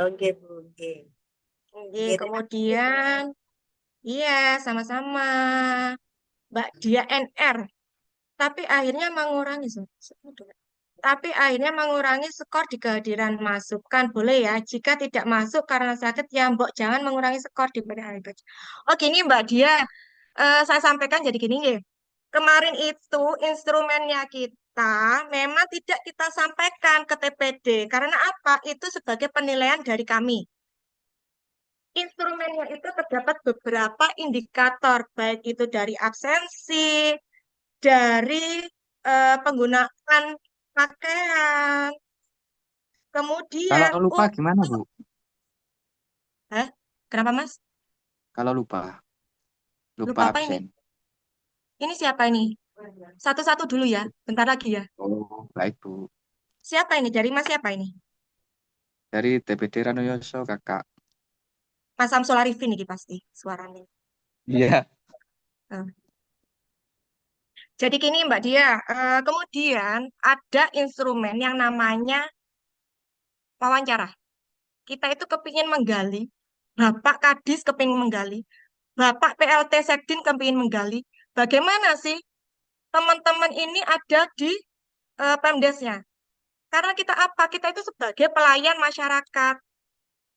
Oke, Bu. Oke. Oke, Oke, terima kasih, Bu. kemudian, iya sama-sama, Mbak Dia NR. Tapi akhirnya mengurangi, tapi akhirnya mengurangi skor di kehadiran masukan. Boleh ya, jika tidak masuk karena sakit, ya Mbok jangan mengurangi skor di pada hari kerja. Oh gini Mbak Dia, saya sampaikan jadi gini ya. Kemarin itu instrumennya kita memang tidak kita sampaikan ke TPD. Karena apa? Itu sebagai penilaian dari kami. Instrumennya itu terdapat beberapa indikator, baik itu dari absensi, dari penggunaan pakaian, kemudian, Kalau lupa gimana, Bu? Hah? Kenapa Mas? Kalau lupa Lupa apa ini? absen. Ini siapa ini? Satu-satu dulu ya, bentar lagi ya. Oh, baik, Bu. Siapa ini? Dari Mas siapa ini? Dari TPD Ranoyoso, Kakak. Mas Samsul Arifin ini pasti suaranya. Iya. Eh, Jadi gini Mbak Dia, kemudian ada instrumen yang namanya wawancara. Kita itu kepingin menggali, Bapak Kadis kepingin menggali, Bapak PLT Sekdin kepingin menggali, bagaimana sih teman-teman ini ada di Pemdesnya. Karena kita apa? Kita itu sebagai pelayan masyarakat.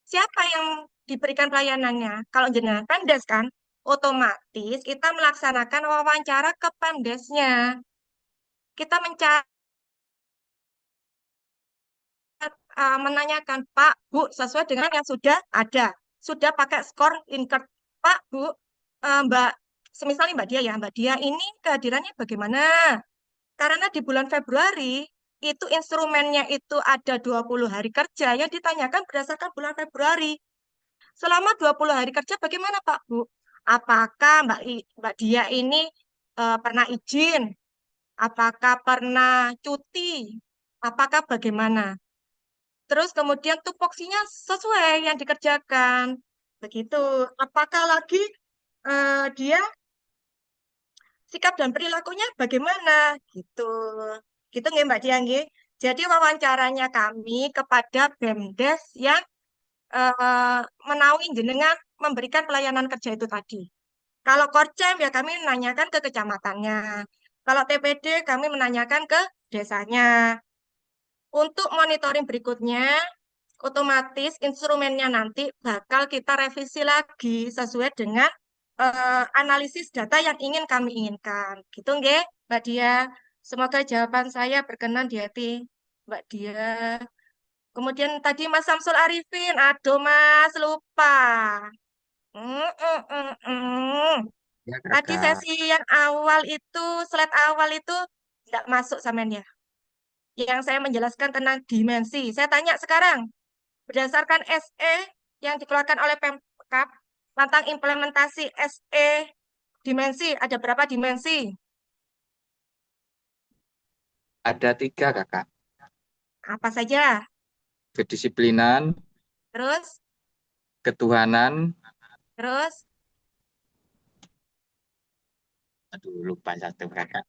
Siapa yang diberikan pelayanannya? Kalau jenengan Pemdes kan, otomatis kita melaksanakan wawancara ke Pemdesnya. Kita mencari menanyakan, Pak, Bu, sesuai dengan yang sudah ada. Sudah pakai skor Linkert. Pak, Bu, Mbak, semisalnya Mbak Dia ya, Mbak Dia ini kehadirannya bagaimana? Karena di bulan Februari, itu instrumennya itu ada 20 hari kerja yang ditanyakan berdasarkan bulan Februari. Selama 20 hari kerja bagaimana Pak, Bu? Apakah Mbak Dia ini pernah izin? Apakah pernah cuti? Apakah bagaimana? Terus kemudian tupoksinya sesuai yang dikerjakan. Begitu. Apakah lagi dia sikap dan perilakunya bagaimana? Gitu. Gitu nggih Mbak Dian nggih. Jadi wawancaranya kami kepada BEMDes yang menaungi jenengan memberikan pelayanan kerja itu tadi. Kalau Korcem ya kami menanyakan ke kecamatannya. Kalau TPD kami menanyakan ke desanya. Untuk monitoring berikutnya, otomatis instrumennya nanti bakal kita revisi lagi sesuai dengan analisis data yang ingin kami inginkan. Gitu nggih, Mbak Dia. Semoga jawaban saya berkenan di hati Mbak Dia. Kemudian tadi Mas Samsul Arifin, aduh Mas lupa. Mm, mm, mm, mm. Ya, Tadi Kakak. sesi yang awal itu, slide awal itu tidak masuk sampean ya. Yang saya menjelaskan tentang dimensi. Saya tanya sekarang, berdasarkan SE yang dikeluarkan oleh Pemkab tentang implementasi SE dimensi, ada berapa dimensi? Ada 3, Kakak. Apa saja? Kedisiplinan, Terus, ketuhanan, terus, aduh lupa satu, Kakak.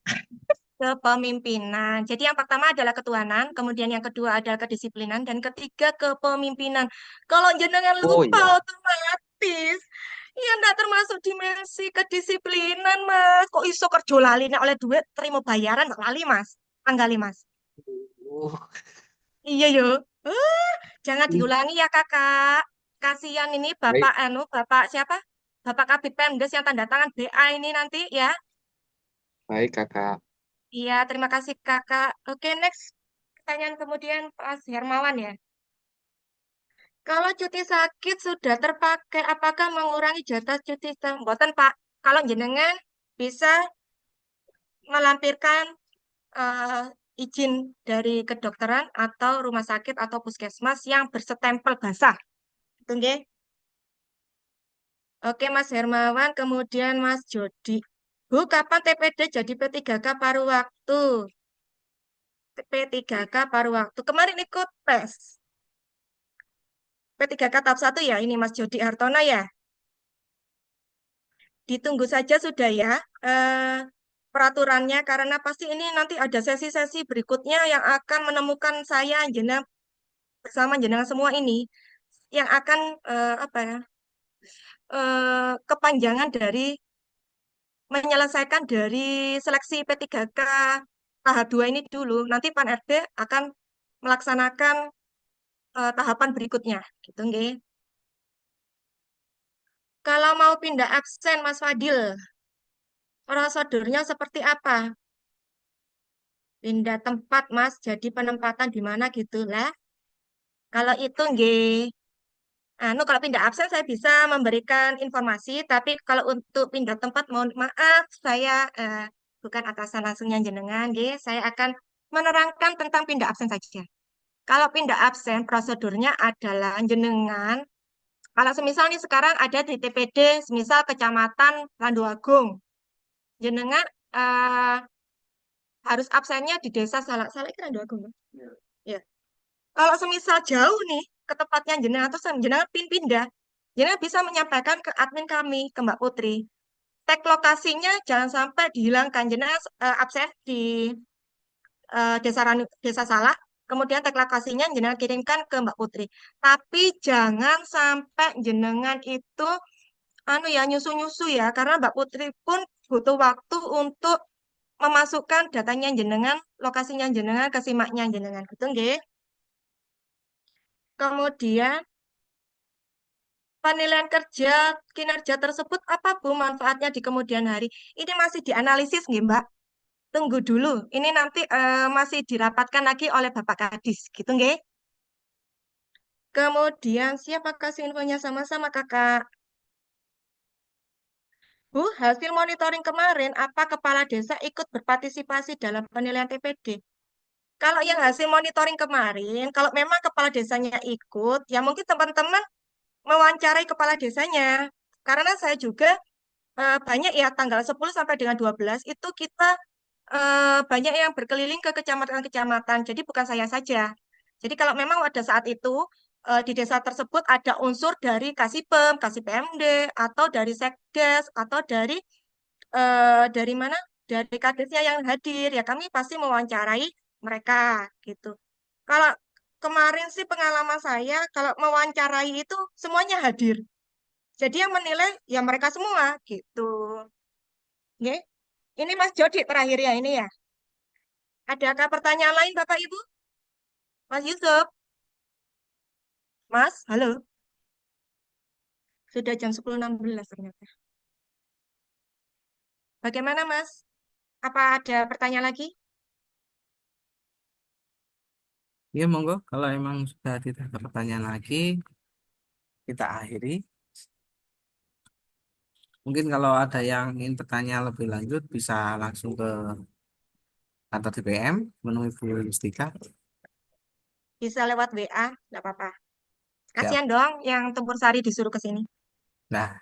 kepemimpinan. Jadi yang pertama adalah ketuhanan, kemudian yang kedua adalah kedisiplinan, dan ketiga kepemimpinan. Kalau jenengan Oh lupa iya, otomatis, ya enggak termasuk dimensi kedisiplinan, Mas. Kok iso kerja lali nek oleh duit, terima bayaran, kok lali, Mas. Anggali, Mas. uh, Iya, yo. Jangan diulangi ya, Kakak. Kasihan ini baik, Bapak siapa? Bapak Kabid Pemdes yang tanda tangan BA ini nanti ya. baik, Kakak. Iya, terima kasih Kakak. Oke, next. Pertanyaan kemudian Pak Hermawan ya. Kalau cuti sakit sudah terpakai, apakah mengurangi jatah cuti? Mboten, Pak. Kalau jenengan bisa melampirkan eh, izin dari kedokteran atau rumah sakit atau puskesmas yang berstempel basah. Itu nggih. Oke, Mas Hermawan, kemudian Mas Jody. Bu, kapan TPD jadi P3K paruh waktu? P3K paruh waktu. Kemarin ikut tes. P3K tahap 1 ya, ini Mas Jody Hartono ya. Ditunggu saja sudah ya peraturannya, karena pasti ini nanti ada sesi-sesi berikutnya yang akan menemukan saya jenengan bersama jenengan semua ini yang akan apa ya kepanjangan dari menyelesaikan dari seleksi P3K tahap 2 ini dulu. Nanti Pan RT akan melaksanakan tahapan berikutnya, gitu nggih. Kalau mau pindah absen, Mas Fadil, prosedurnya seperti apa? Pindah tempat, Mas, jadi penempatan di mana gitu lah. Kalau itu nggih, kalau pindah absen saya bisa memberikan informasi, tapi kalau untuk pindah tempat, mohon maaf, saya bukan atasan langsungnya jenengan, nggih. Saya akan menerangkan tentang pindah absen saja. Kalau pindah absen, prosedurnya adalah jenengan, kalau semisal nih sekarang ada di TPD, semisal Kecamatan Landuagung, jenengan harus absennya di desa Salak itu Landuagung, kan? Ya. Kalau semisal jauh nih ke tempatnya jenengan atau jenengan pindah, jenengan bisa menyampaikan ke admin kami, ke Mbak Putri. Tag lokasinya jangan sampai dihilangkan. Jenengan absen di desa Salak, kemudian tag lokasinya jenengan kirimkan ke Mbak Putri. Tapi jangan sampai jenengan itu ya nyusu-nyusu ya, karena Mbak Putri pun butuh waktu untuk memasukkan datanya jenengan, lokasinya jenengan ke simaknya jenengan. Gitu nggih. Kemudian penilaian kerja kinerja tersebut apa Bu manfaatnya di kemudian hari? Ini masih dianalisis nggih Mbak. Tunggu dulu. Ini nanti masih dirapatkan lagi oleh Bapak Kadis, gitu nggih. Kemudian siapa kasih infonya sama-sama Kakak? Bu, hasil monitoring kemarin, apa kepala desa ikut berpartisipasi dalam penilaian TPD? Kalau yang hasil monitoring kemarin, kalau memang kepala desanya ikut, ya mungkin teman-teman mewawancarai kepala desanya. Karena saya juga banyak ya tanggal 10 sampai dengan 12 itu kita banyak yang berkeliling ke kecamatan-kecamatan. Jadi bukan saya saja. Jadi kalau memang pada saat itu di desa tersebut ada unsur dari Kasipem, KasipMD, atau dari Sekdes, atau dari mana? Dari kadesnya yang hadir, ya kami pasti mewawancarai mereka gitu. Kalau kemarin sih pengalaman saya, kalau mewawancarai itu semuanya hadir. Jadi yang menilai ya mereka semua gitu. Oke. Ini Mas Jody terakhir ya ini ya. Adakah pertanyaan lain Bapak Ibu? Mas Yusuf? Mas, halo. Sudah jam 10.16 ternyata. Bagaimana Mas? Apa ada pertanyaan lagi? Ya, monggo. Kalau emang sudah tidak ada pertanyaan lagi, kita akhiri. Mungkin kalau ada yang ingin bertanya lebih lanjut, bisa langsung ke kantor DPM, menemui Bu Yustika. Bisa lewat WA, nggak apa-apa. Siap. Kasihan dong yang Tempur Sari disuruh ke sini. Nah,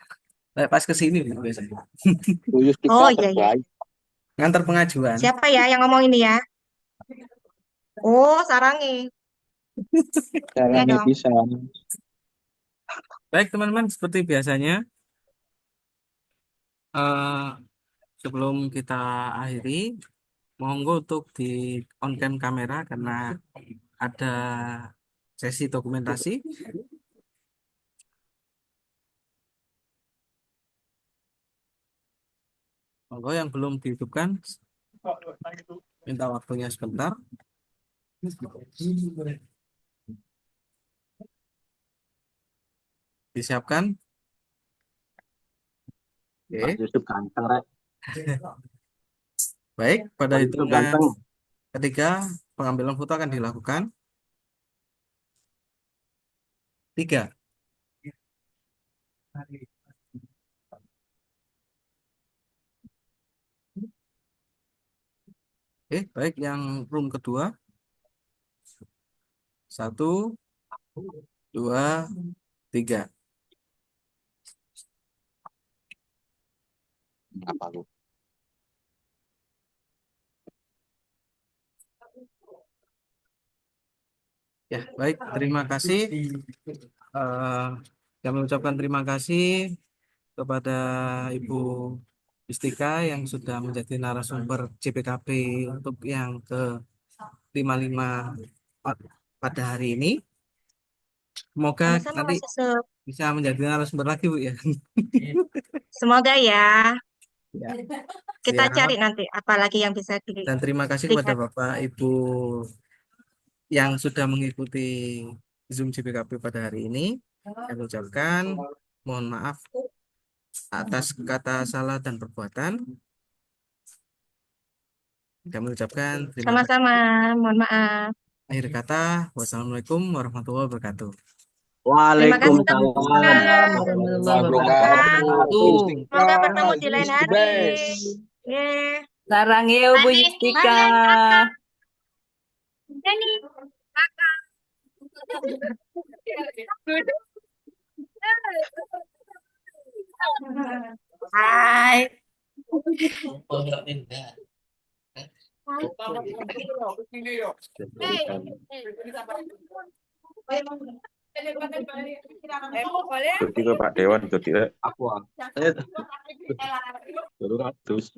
pas ke sini biasanya. Bu Yustika Oh iya iya. terbaik. Ngantar pengajuan. Siapa ya yang ngomong ini ya? Oh, Sarangi. Ya Caranya dong. bisa. Baik teman-teman, seperti biasanya, eh, sebelum kita akhiri, monggo untuk di on cam kamera karena ada sesi dokumentasi. Monggo yang belum dihidupkan, minta waktunya sebentar. Disiapkan. Pak Oke. Yusuf ganteng, Rek. Baik, pada Pak Yusuf hitungan ganteng. ketiga, pengambilan foto akan dilakukan. 3. Baik, yang room kedua. 1, 2, 3. Apa lu? Ya, baik. Terima kasih. Kami ucapkan terima kasih kepada Ibu Istika yang sudah menjadi narasumber CPKB untuk yang ke-55 pada hari ini. Semoga Sama-sama nanti Mas Yusuf. bisa menjadi narasumber lagi, Bu ya. Semoga ya. Ya, Kita siap. cari nanti apalagi yang bisa Dan terima kasih kepada dilihat. Bapak Ibu yang sudah mengikuti Zoom CPKB pada hari ini. Kami ucapkan mohon maaf atas kata salah dan perbuatan. Kami ucapkan terima kasih. Sama-sama, mohon maaf. Akhir kata, wassalamualaikum warahmatullahi wabarakatuh. Terima kasih Kak Waalaikumsalam Istika. Warahmatullahi wabarakatuh. Semoga bertemu di lain hari. best. Yeay. Sarang eu Bu Yustika. Jadi, Hai. Jadi ke Pak Dewan, jadi Aku. terus.